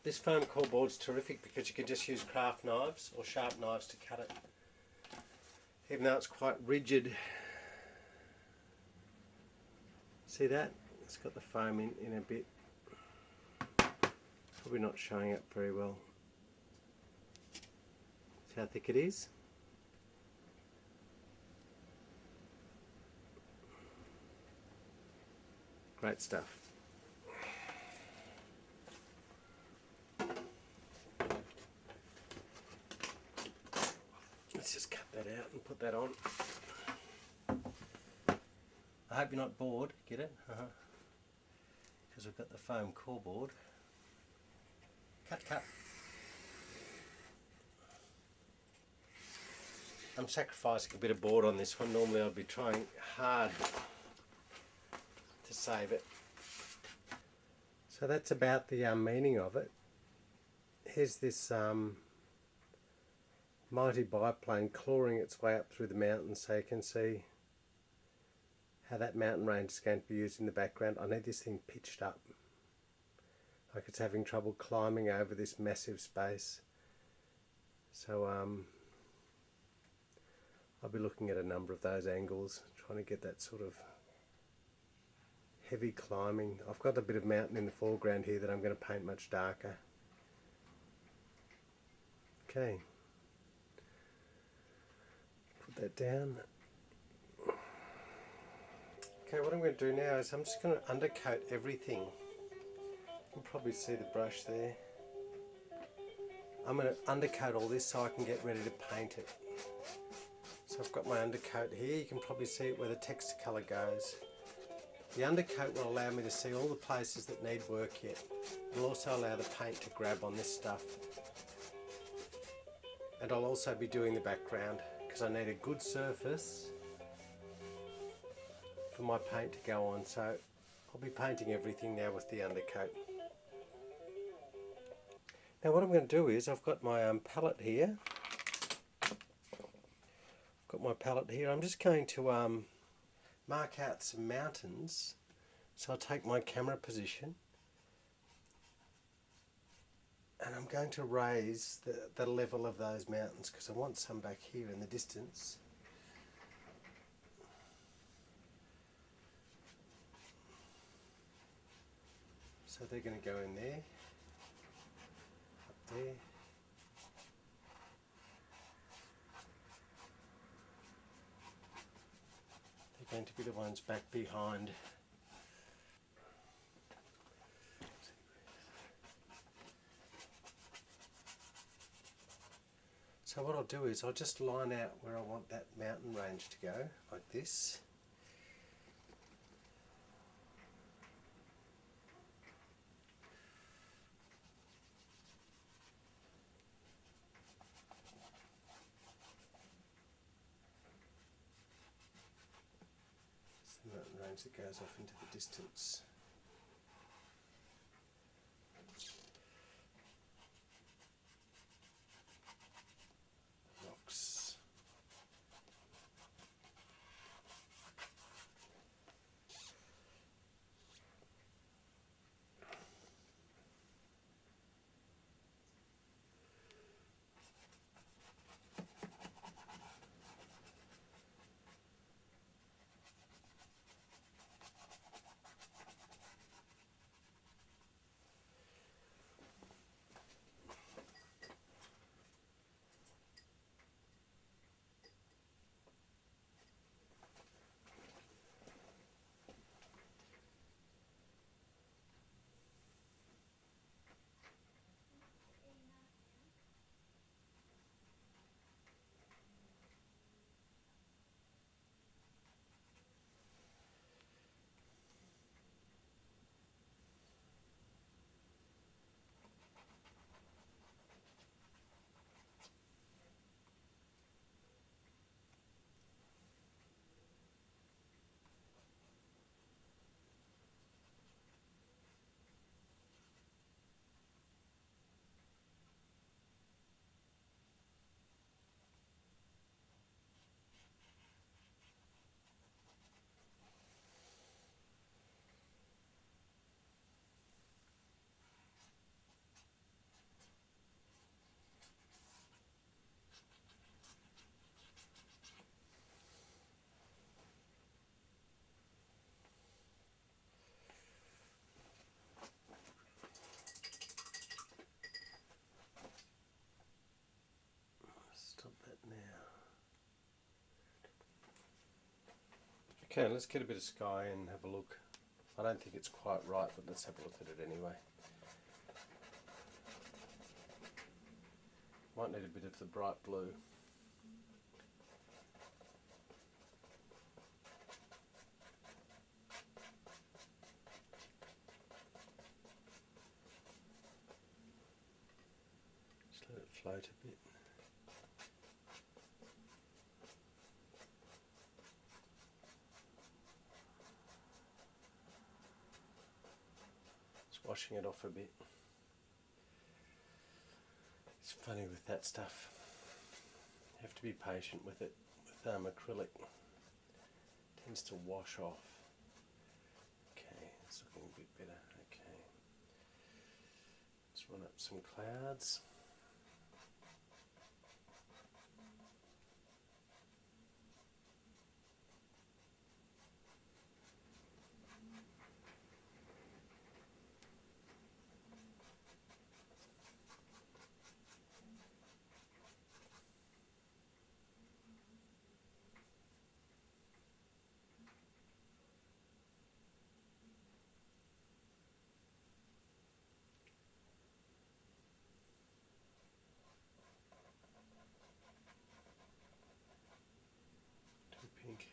This foam core board's terrific because you can just use craft knives or sharp knives to cut it. Even though it's quite rigid. See that? It's got the foam in a bit. Probably not showing up very well. See how thick it is? Great stuff. Let's just cut that out and put that on. I hope you're not bored. Get it? because we've got the foam core board. Cut. I'm sacrificing a bit of board on this one. Normally I'd be trying hard to save it. So that's about the meaning of it. Here's this mighty biplane clawing its way up through the mountains, so you can see how that mountain range is going to be used in the background. I need this thing pitched up, like it's having trouble climbing over this massive space. So I'll be looking at a number of those angles, trying to get that sort of heavy climbing. I've got a bit of mountain in the foreground here that I'm going to paint much darker. Okay, put that down. Okay, what I'm going to do now is I'm just going to undercoat everything. You can probably see the brush there. I'm going to undercoat all this so I can get ready to paint it. So I've got my undercoat here. You can probably see it where the texture colour goes. The undercoat will allow me to see all the places that need work yet. It'll also allow the paint to grab on this stuff. And I'll also be doing the background because I need a good surface for my paint to go on. So I'll be painting everything now with the undercoat. Now what I'm going to do is I've got my palette here. I'm just going to mark out some mountains. So I'll take my camera position and I'm going to raise the level of those mountains because I want some back here in the distance. So they're going to go in there, up there. They're going to be the ones back behind. So what I'll do is I'll just line out where I want that mountain range to go, like this. It's the mountain range that goes off into the distance. Rocks. Stop that now. Okay, let's get a bit of sky and have a look. I don't think it's quite right, but let's have a look at it anyway. Might need a bit of the bright blue. float a bit. Just washing it off a bit. It's funny with that stuff. You have to be patient with it. With acrylic, it tends to wash off. Okay, it's looking a bit better. Okay, let's run up some clouds. Pink.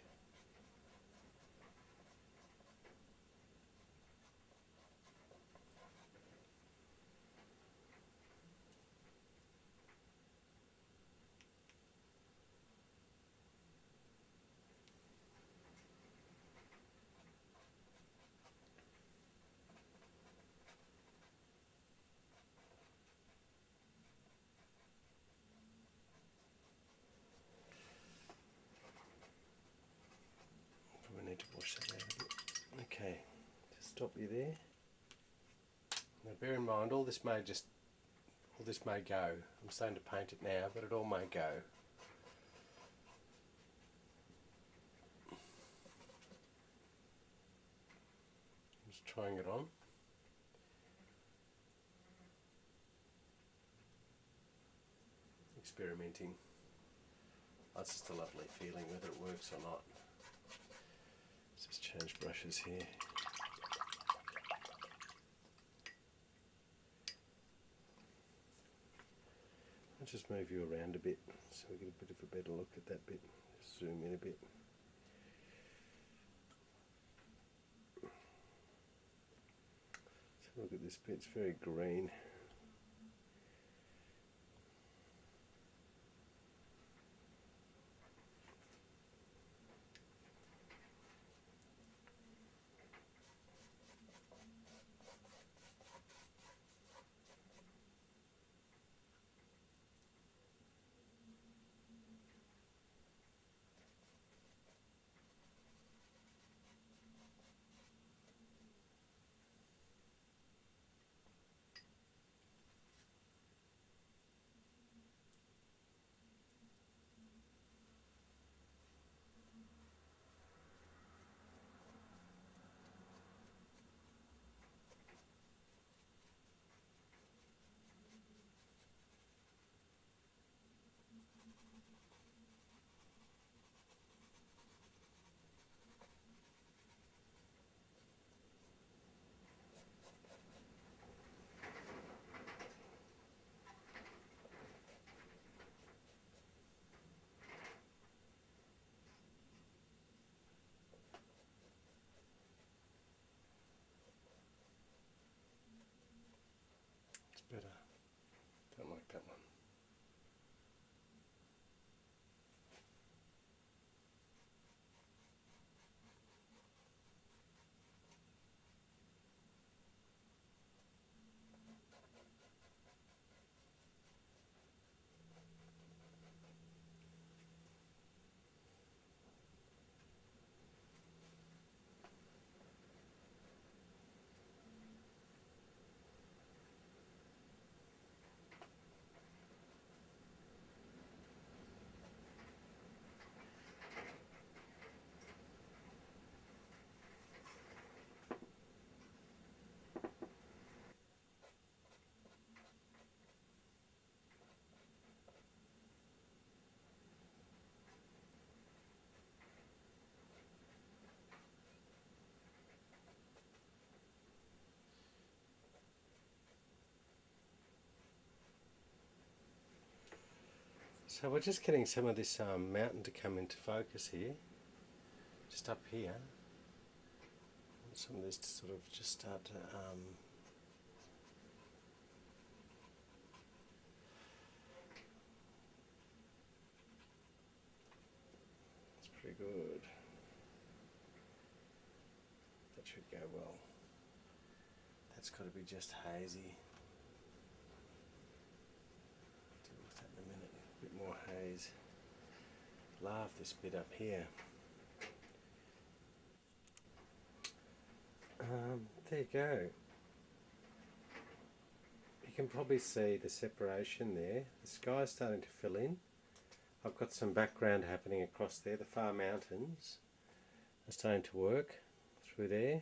We need to wash that out a bit. Okay, just stop you there. Now bear in mind, all this may go. I'm starting to paint it now, but it all may go. Just trying it on. Experimenting. That's just a lovely feeling, whether it works or not. Let's just change brushes here. I'll just move you around a bit so we get a bit of a better look at that bit. Just zoom in a bit. So look at this bit, it's very green. It's better. Don't like that one. So we're just getting some of this mountain to come into focus here, just up here. Some of this to sort of just start to good. That should go well. That's got to be just hazy. Deal with that in a minute. A bit more haze. Love this bit up here. There you go. You can probably see the separation there. The sky's starting to fill in. I've got some background happening across there. The far mountains are starting to work through there.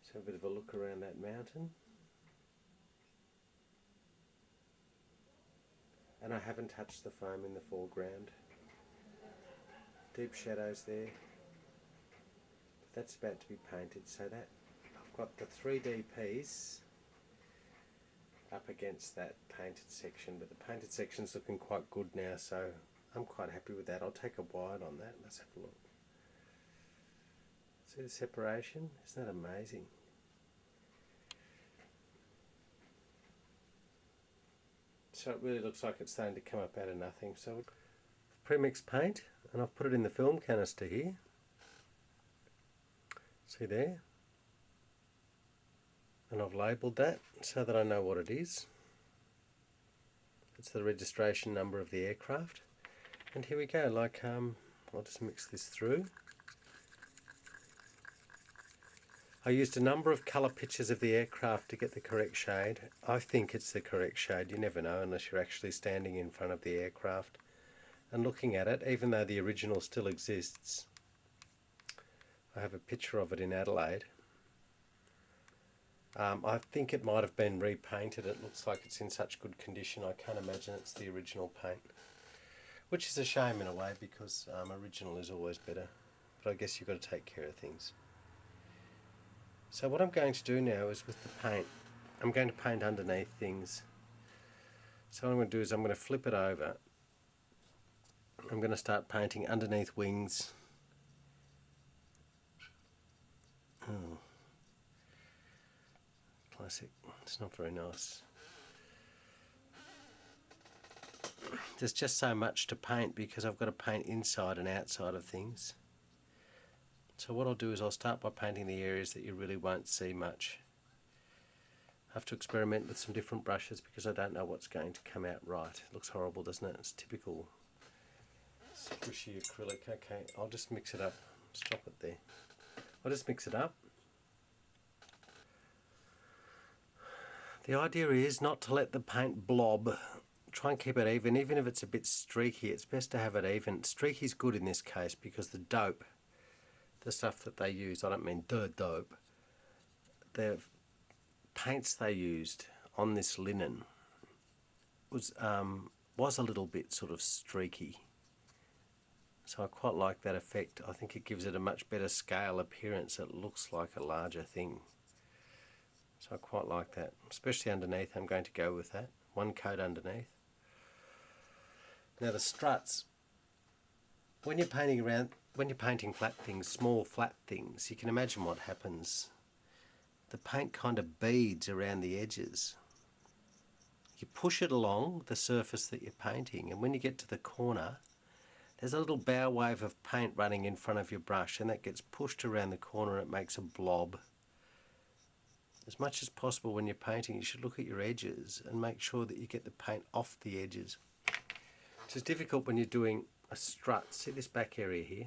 So a bit of a look around that mountain. And I haven't touched the foam in the foreground. Deep shadows there. That's about to be painted, so that I've got the 3D piece up against that painted section, but the painted section's looking quite good now, so I'm quite happy with that. I'll take a wide on that. Let's have a look. See the separation? Isn't that amazing? So it really looks like it's starting to come up out of nothing. So I've pre-mixed paint, and I've put it in the film canister here. See there? And I've labelled that so that I know what it is. It's the registration number of the aircraft. And here we go, like I'll just mix this through. I used a number of colour pictures of the aircraft to get the correct shade. I think it's the correct shade. You never know unless you're actually standing in front of the aircraft and looking at it, even though the original still exists. I have a picture of it in Adelaide. I think it might have been repainted. It looks like it's in such good condition. I can't imagine it's the original paint, which is a shame in a way because original is always better. But I guess you've got to take care of things. So what I'm going to do now is with the paint, I'm going to paint underneath things. So what I'm going to do is I'm going to flip it over. I'm going to start painting underneath wings. Oh, classic. It's not very nice. There's just so much to paint because I've got to paint inside and outside of things. So what I'll do is I'll start by painting the areas that you really won't see much. I have to experiment with some different brushes because I don't know what's going to come out right. It looks horrible, doesn't it? It's typical squishy acrylic. Okay, I'll just mix it up. Stop it there. I'll just mix it up. The idea is not to let the paint blob. Try and keep it even if it's a bit streaky. It's best to have it even. Streaky is good in this case because the dope, the stuff that they use, I don't mean the dope, the paints they used on this linen was a little bit sort of streaky. So I quite like that effect. I think it gives it a much better scale appearance. It looks like a larger thing. So I quite like that. Especially underneath, I'm going to go with that. One coat underneath. Now the struts, when you're painting flat things, small flat things, you can imagine what happens. The paint kind of beads around the edges. You push it along the surface that you're painting, and when you get to the corner, there's a little bow wave of paint running in front of your brush, and that gets pushed around the corner and it makes a blob. As much as possible when you're painting, you should look at your edges and make sure that you get the paint off the edges. Which is difficult when you're doing a strut. See this back area here?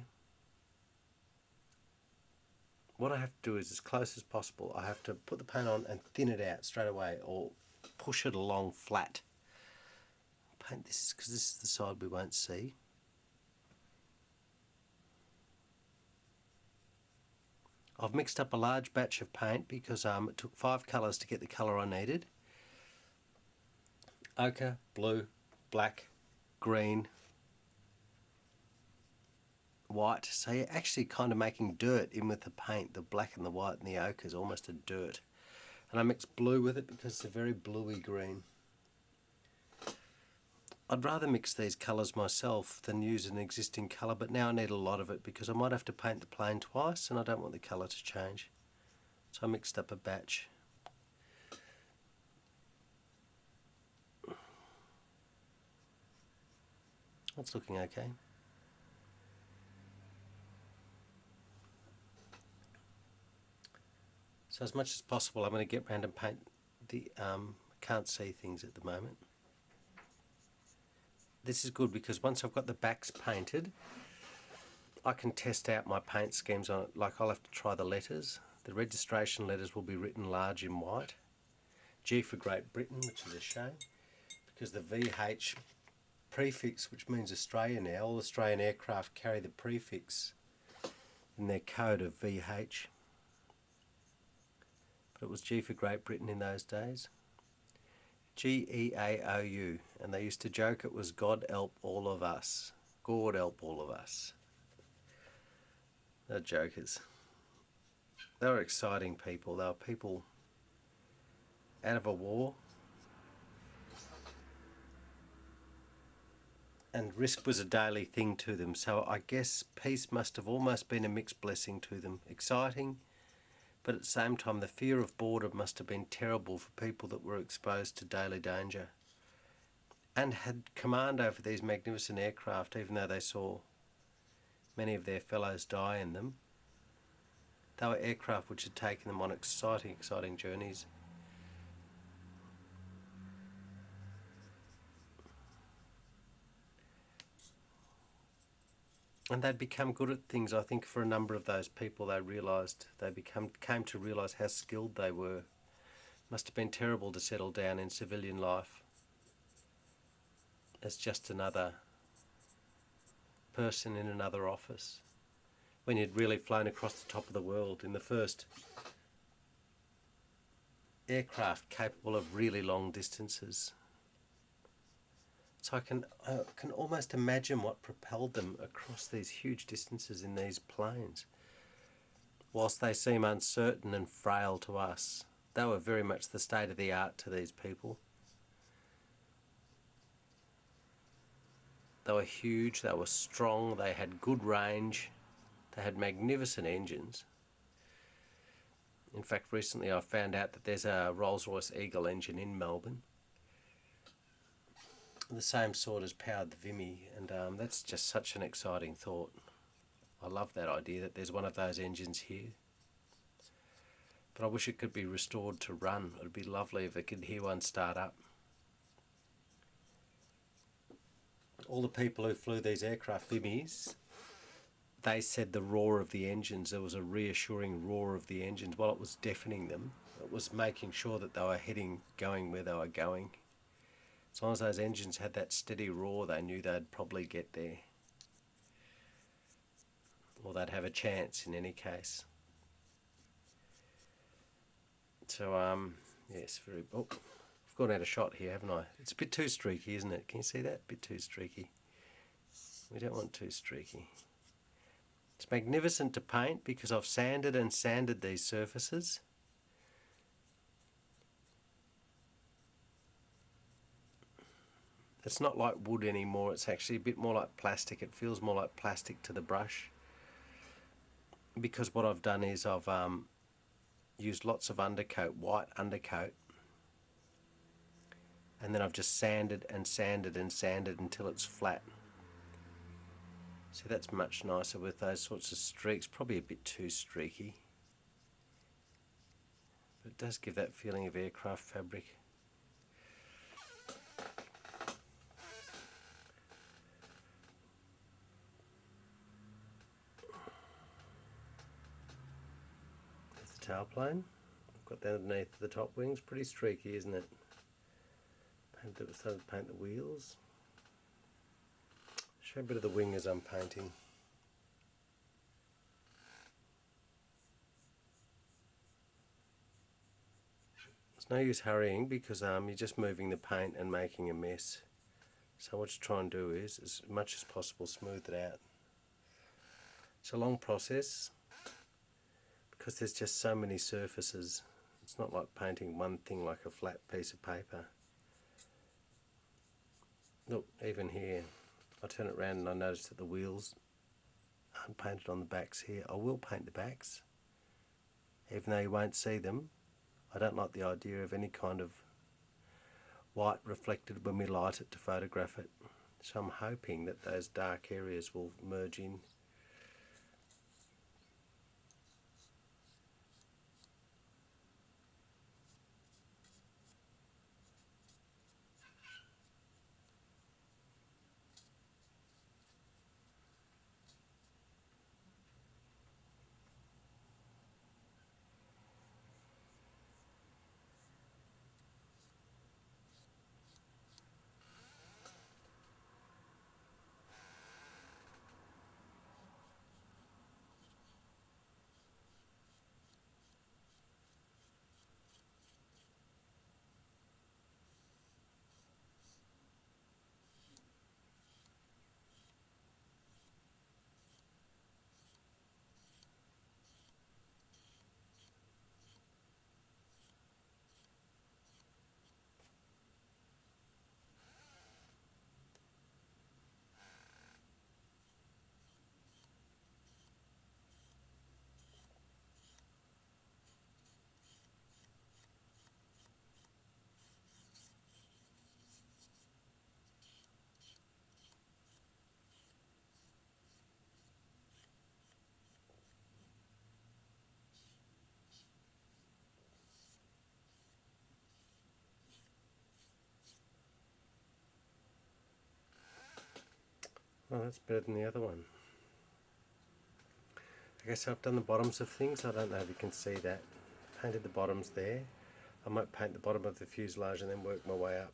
What I have to do is, as close as possible, I have to put the paint on and thin it out straight away, or push it along flat. Paint this because this is the side we won't see. I've mixed up a large batch of paint because it took 5 colours to get the colour I needed. Ochre, blue, black, green, white. So you're actually kind of making dirt in with the paint. The black and the white and the ochre is almost a dirt. And I mixed blue with it because it's a very bluey green. I'd rather mix these colours myself than use an existing colour, but now I need a lot of it because I might have to paint the plane twice and I don't want the colour to change. So I mixed up a batch. That's looking okay. So as much as possible I'm going to get round and paint the, can't see things at the moment. This is good because once I've got the backs painted, I can test out my paint schemes on it. Like I'll have to try the letters. The registration letters will be written large in white. G for Great Britain, which is a shame, because the VH prefix, which means Australia now, all Australian aircraft carry the prefix in their code of VH. But it was G for Great Britain in those days. GEAOU, and they used to joke it was God help all of us. God help all of us. They're jokers. They were exciting people. They were people out of a war. And risk was a daily thing to them. So I guess peace must have almost been a mixed blessing to them. Exciting, but at the same time the fear of boredom must have been terrible for people that were exposed to daily danger and had command over these magnificent aircraft, even though they saw many of their fellows die in them. They were aircraft which had taken them on exciting journeys. And they'd become good at things. I think for a number of those people, they came to realise how skilled they were. Must have been terrible to settle down in civilian life as just another person in another office, when you'd really flown across the top of the world in the first aircraft capable of really long distances. So I can almost imagine what propelled them across these huge distances in these planes. Whilst they seem uncertain and frail to us, they were very much the state of the art to these people. They were huge, they were strong, they had good range, they had magnificent engines. In fact, recently I found out that there's a Rolls-Royce Eagle engine in Melbourne, the same sort as powered the Vimy, and that's just such an exciting thought. I love that idea that there's one of those engines here. But I wish it could be restored to run. It would be lovely if I could hear one start up. All the people who flew these aircraft Vimys, they said the roar of the engines, there was a reassuring roar of the engines. While it was deafening them, it was making sure that they were going where they were going. As long as those engines had that steady roar, they knew they'd probably get there. Or they'd have a chance in any case. So, yes, oh, I've gone out of shot here, haven't I? It's a bit too streaky, isn't it? Can you see that? A bit too streaky. We don't want too streaky. It's magnificent to paint because I've sanded and sanded these surfaces. It's not like wood anymore, it's actually a bit more like plastic. It feels more like plastic to the brush. Because what I've done is I've used lots of undercoat, white undercoat. And then I've just sanded and sanded and sanded until it's flat. See, that's much nicer with those sorts of streaks. Probably a bit too streaky. But it does give that feeling of aircraft fabric. Tailplane. I've got that underneath the top wings. Pretty streaky, isn't it? Started to paint the wheels. Show a bit of the wing as I'm painting. There's no use hurrying because you're just moving the paint and making a mess. So what you try and do is, as much as possible, smooth it out. It's a long process. Because there's just so many surfaces. It's not like painting one thing like a flat piece of paper. Look, even here, I turn it around and I notice that the wheels aren't painted on the backs here. I will paint the backs, even though you won't see them. I don't like the idea of any kind of white reflected when we light it to photograph it. So I'm hoping that those dark areas will merge in. Well, that's better than the other one. Okay, so I've done the bottoms of things. I don't know if you can see that. Painted the bottoms there. I might paint the bottom of the fuselage and then work my way up.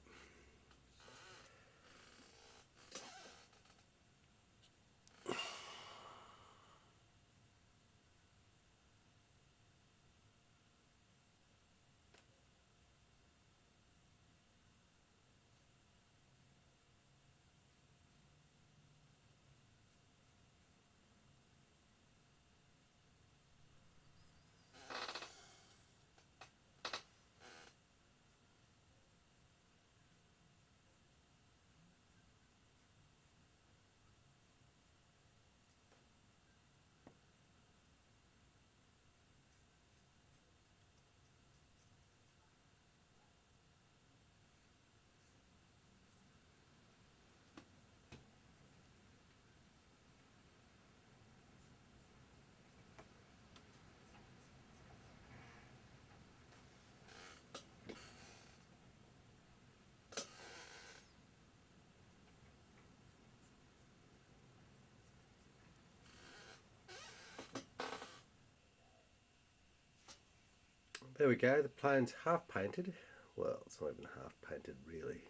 There we go, the plane's half painted. Well, it's not even half painted really.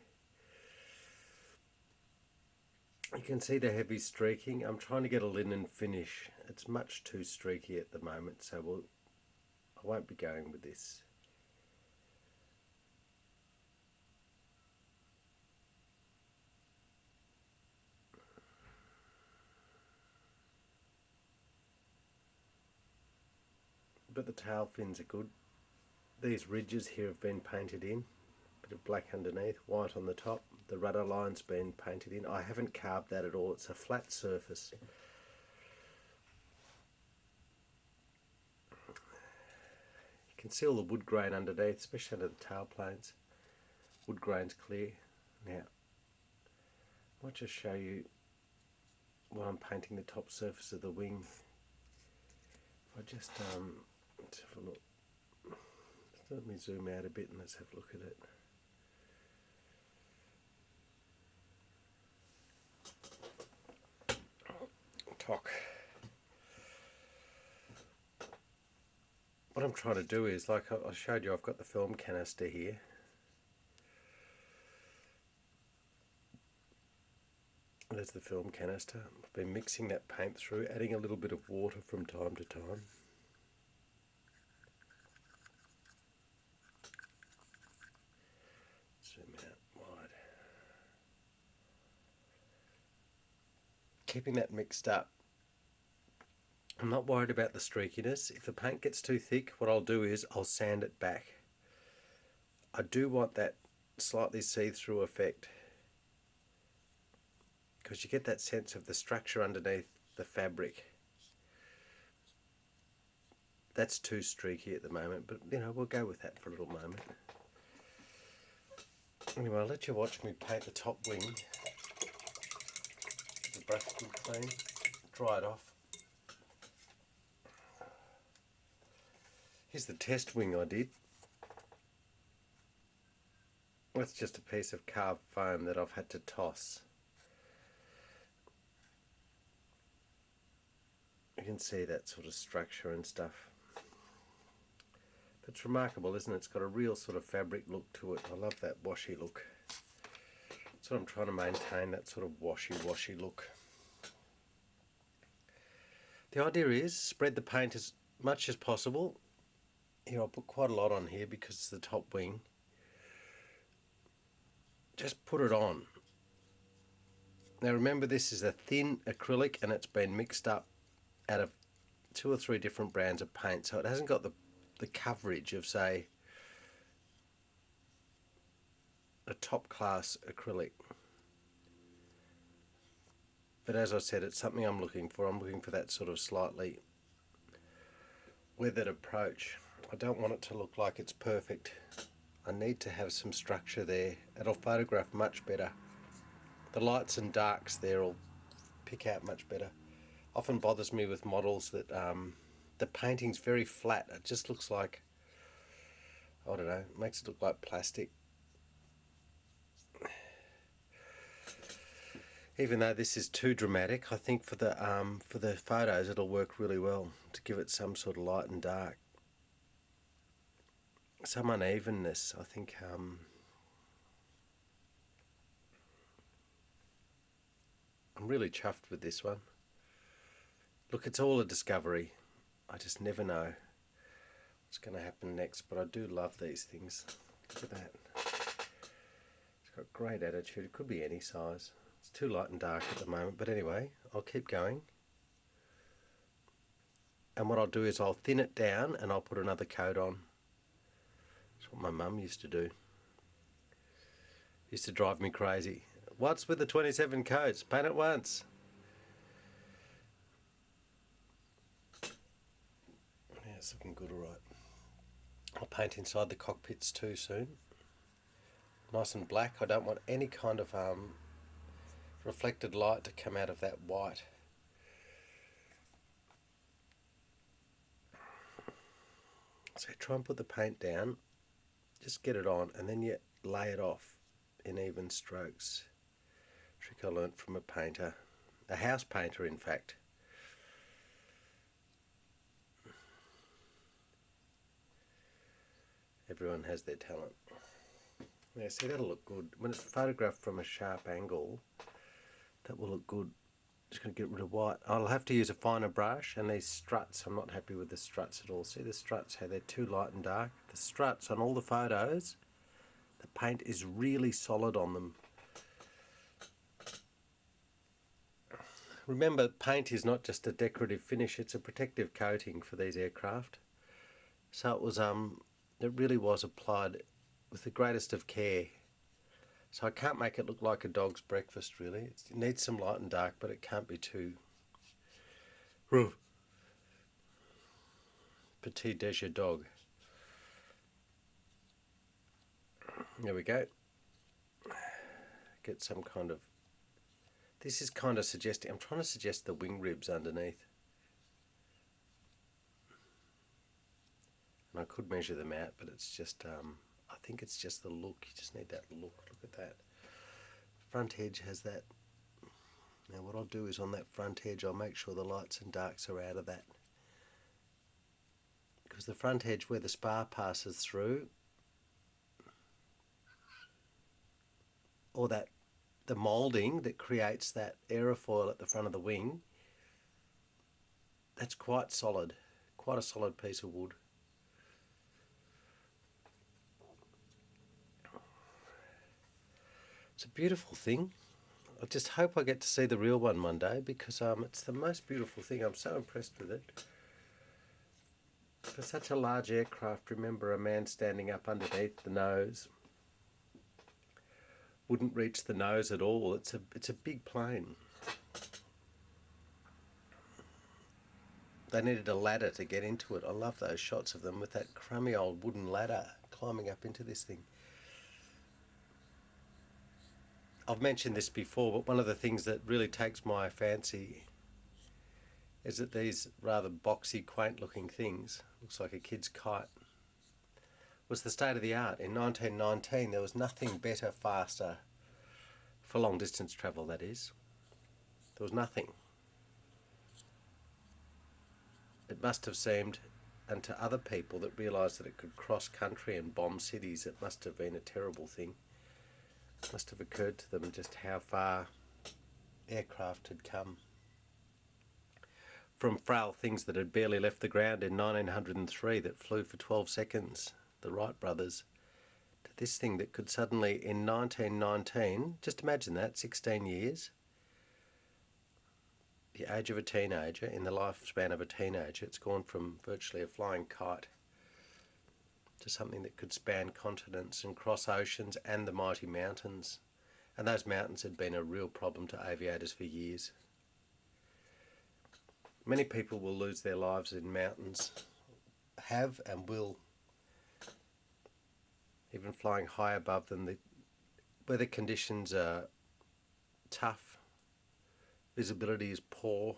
You can see the heavy streaking. I'm trying to get a linen finish. It's much too streaky at the moment, so I won't be going with this. But the tail fins are good. These ridges here have been painted in. Bit of black underneath, white on the top. The rudder line's been painted in. I haven't carved that at all. It's a flat surface. You can see all the wood grain underneath, especially under the tail planes. Wood grain's clear. Now, I might just show you while I'm painting the top surface of the wing. If I just let's have a look. Let me zoom out a bit and let's have a look at it. Talk. What I'm trying to do is, like I showed you, I've got the film canister here. There's the film canister. I've been mixing that paint through, adding a little bit of water from time to time. Zoom out wide. Keeping that mixed up. I'm not worried about the streakiness. If the paint gets too thick, what I'll do is I'll sand it back. I do want that slightly see-through effect, because you get that sense of the structure underneath the fabric. That's too streaky at the moment, but you know, we'll go with that for a little moment. Anyway, I'll let you watch me paint the top wing. The brush good clean, dry it off. Here's the test wing I did. That's just a piece of carved foam that I've had to toss. You can see that sort of structure and stuff. But it's remarkable, isn't it? It's got a real sort of fabric look to it. I love that washy look. That's what I'm trying to maintain, that sort of washy look. The idea is spread the paint as much as possible. Here, I'll put quite a lot on here because it's the top wing. Just put it on. Now remember, this is a thin acrylic and it's been mixed up out of 2 or 3 different brands of paint, so it hasn't got the coverage of, say, a top class acrylic. But as I said, it's something I'm looking for. I'm looking for that sort of slightly weathered approach. I don't want it to look like it's perfect. I need to have some structure there. It'll photograph much better. The lights and darks there will pick out much better. Often bothers me with models that the painting's very flat. It just looks like, I don't know, it makes it look like plastic. Even though this is too dramatic, I think for the photos it'll work really well to give it some sort of light and dark, some unevenness. I think I'm really chuffed with this one. Look, it's all a discovery. I just never know what's going to happen next, but I do love these things. Look at that. It's got great attitude. It could be any size. It's too light and dark at the moment, but anyway, I'll keep going. And what I'll do is I'll thin it down and I'll put another coat on. That's what my mum used to do. Used to drive me crazy. What's with the 27 coats? Paint it once. Yeah, it's looking good, all right. I'll paint inside the cockpits too soon. Nice and black. I don't want any kind of reflected light to come out of that white. So try and put the paint down, just get it on, and then you lay it off in even strokes. Trick I learnt from a painter, a house painter in fact. Everyone has their talent. Yeah, see, that'll look good. When it's photographed from a sharp angle, that will look good. Just going to get rid of white. I'll have to use a finer brush, and these struts, I'm not happy with the struts at all. See the struts, how they're too light and dark? The struts on all the photos, the paint is really solid on them. Remember, paint is not just a decorative finish, it's a protective coating for these aircraft. So it really was applied with the greatest of care. So I can't make it look like a dog's breakfast, really. It needs some light and dark, but it can't be too petit déjeuner dog. There we go. Get some kind of... This is kind of suggesting... I'm trying to suggest the wing ribs underneath. And I could measure them out, but it's just... I think it's just the look. You just need that look. Look at that. Front edge has that. Now what I'll do is on that front edge, I'll make sure the lights and darks are out of that. Because the front edge where the spar passes through, or that the moulding that creates that aerofoil at the front of the wing, that's quite solid. Quite a solid piece of wood. It's a beautiful thing. I just hope I get to see the real one one day, because it's the most beautiful thing. I'm so impressed with it. For such a large aircraft, remember a man standing up underneath the nose. Wouldn't reach the nose at all. It's a big plane. They needed a ladder to get into it. I love those shots of them with that crummy old wooden ladder climbing up into this thing. I've mentioned this before, but one of the things that really takes my fancy is that these rather boxy, quaint looking things, looks like a kid's kite, was the state of the art. In 1919 there was nothing better, faster, for long distance travel that is. There was nothing. It must have seemed, and to other people that realised that it could cross country and bomb cities, it must have been a terrible thing. Must have occurred to them just how far aircraft had come. From frail things that had barely left the ground in 1903 that flew for 12 seconds, the Wright brothers, to this thing that could suddenly, in 1919, just imagine that, 16 years, the age of a teenager, in the lifespan of a teenager, it's gone from virtually a flying kite to something that could span continents and cross oceans and the mighty mountains. And those mountains had been a real problem to aviators for years. Many people will lose their lives in mountains, have and will, even flying high above them. The weather conditions are tough, visibility is poor,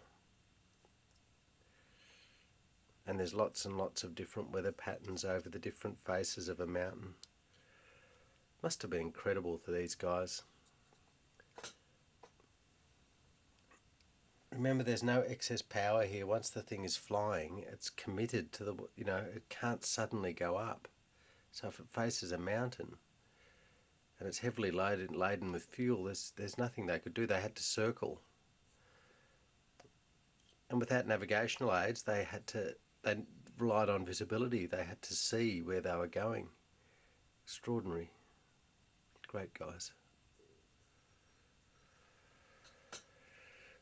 and there's lots and lots of different weather patterns over the different faces of a mountain. Must have been incredible for these guys. Remember, there's no excess power here. Once the thing is flying, it's committed to the, it can't suddenly go up. So if it faces a mountain and it's heavily laden with fuel, there's nothing they could do. They had to circle. And without navigational aids, they relied on visibility. They had to see where they were going. Extraordinary. Great guys.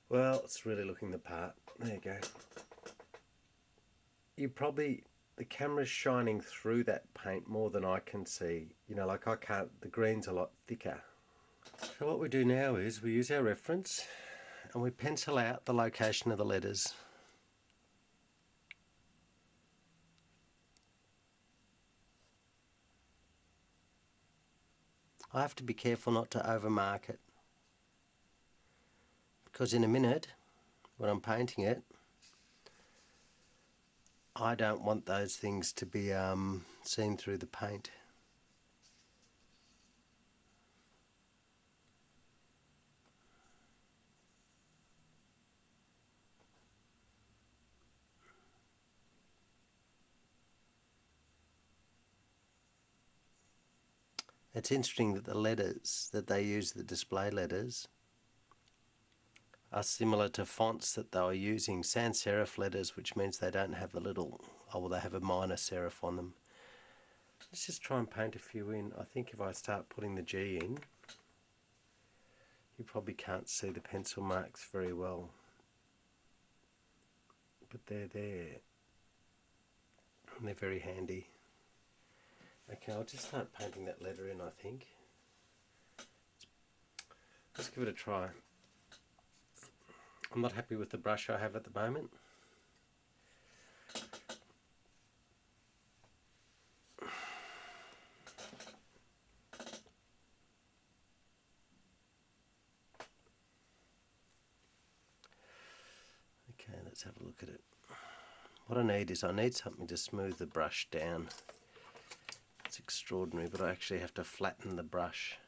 Well, it's really looking the part. There you go. The camera's shining through that paint more than I can see. Like I can't, the green's a lot thicker. So what we do now is we use our reference and we pencil out the location of the letters. I have to be careful not to overmark it, because in a minute, when I'm painting it, I don't want those things to be seen through the paint. It's interesting that the letters that they use, the display letters, are similar to fonts that they were using, sans serif letters, which means they don't have the little, they have a minor serif on them. Let's just try and paint a few in. I think if I start putting the G in, you probably can't see the pencil marks very well, but they're there and they're very handy. Okay, I'll just start painting that letter in, I think. Let's give it a try. I'm not happy with the brush I have at the moment. Okay, let's have a look at it. What I need something to smooth the brush down. It's extraordinary, but I actually have to flatten the brush.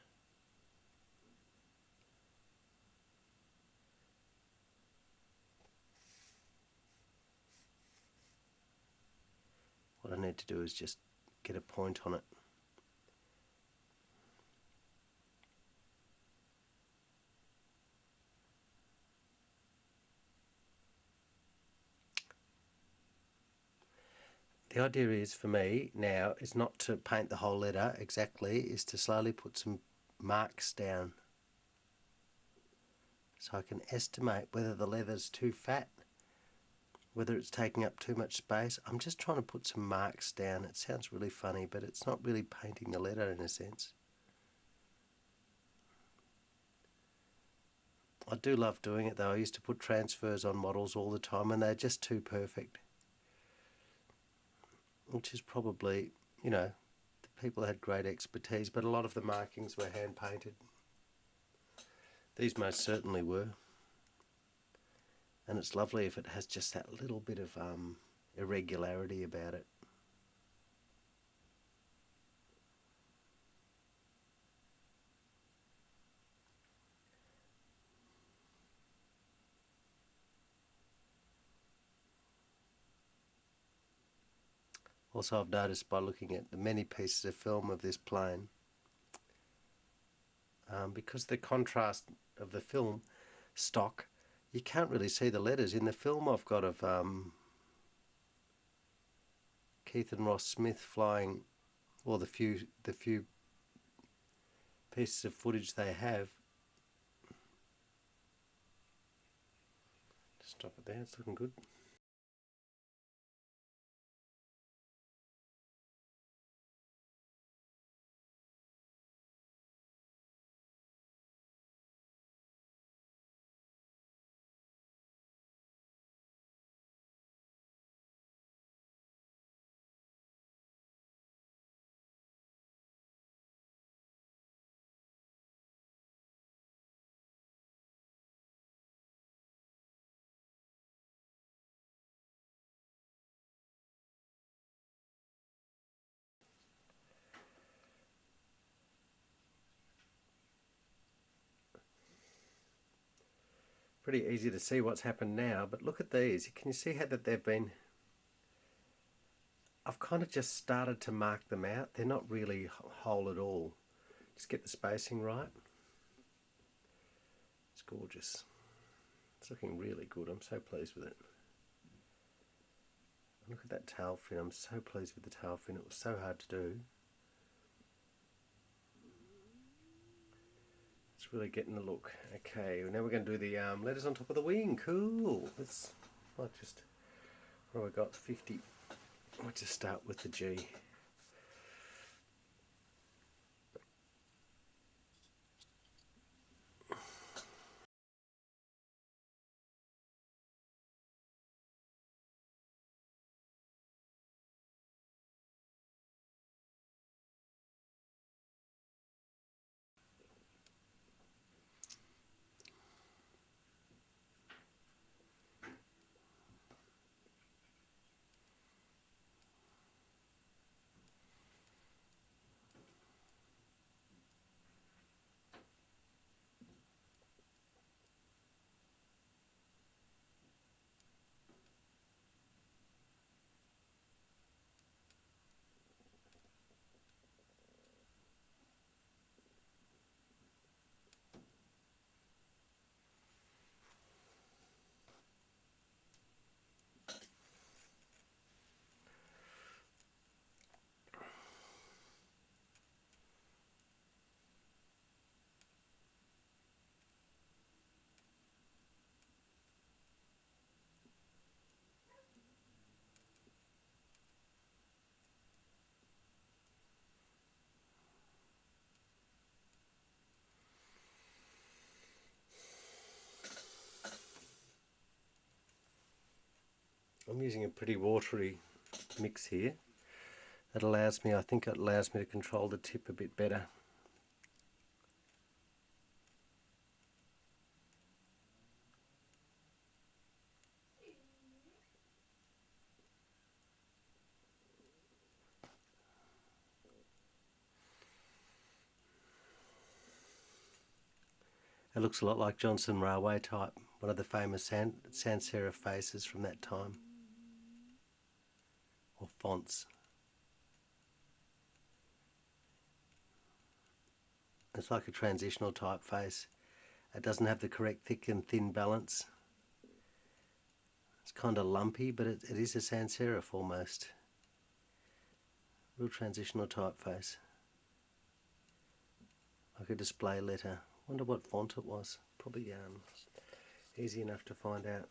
What I need to do is just get a point on it. The idea is, for me now, is not to paint the whole letter exactly, is to slowly put some marks down, so I can estimate whether the letter's too fat, whether it's taking up too much space. I'm just trying to put some marks down. It sounds really funny, but it's not really painting the letter in a sense. I do love doing it though. I used to put transfers on models all the time and they're just too perfect. Which is probably, the people had great expertise, but a lot of the markings were hand painted. These most certainly were. And it's lovely if it has just that little bit of irregularity about it. Also, I've noticed by looking at the many pieces of film of this plane, because the contrast of the film stock, you can't really see the letters. In the film I've got of Keith and Ross Smith flying, or the few pieces of footage they have. Stop it there, it's looking good. pretty easy to see what's happened now, but look at these. Can you see how that they've been... I've kind of just started to mark them out. They're not really whole at all. Just get the spacing right. It's gorgeous. It's looking really good. I'm so pleased with it. Look at that tail fin. I'm so pleased with the tail fin. It was so hard to do. It's really getting the look. Okay, now we're going to do the letters on top of the wing. Cool. Let's just... What have I got? 50. I'll just start with the G. I'm using a pretty watery mix here. That allows me, I think it allows me to control the tip a bit better. It looks a lot like Johnson Railway type, one of the famous sans serif faces from that time, or fonts. It's like a transitional typeface. It doesn't have the correct thick and thin balance. It's kind of lumpy, but it is a sans serif almost. Real transitional typeface. Like a display letter. Wonder what font it was. Probably easy enough to find out.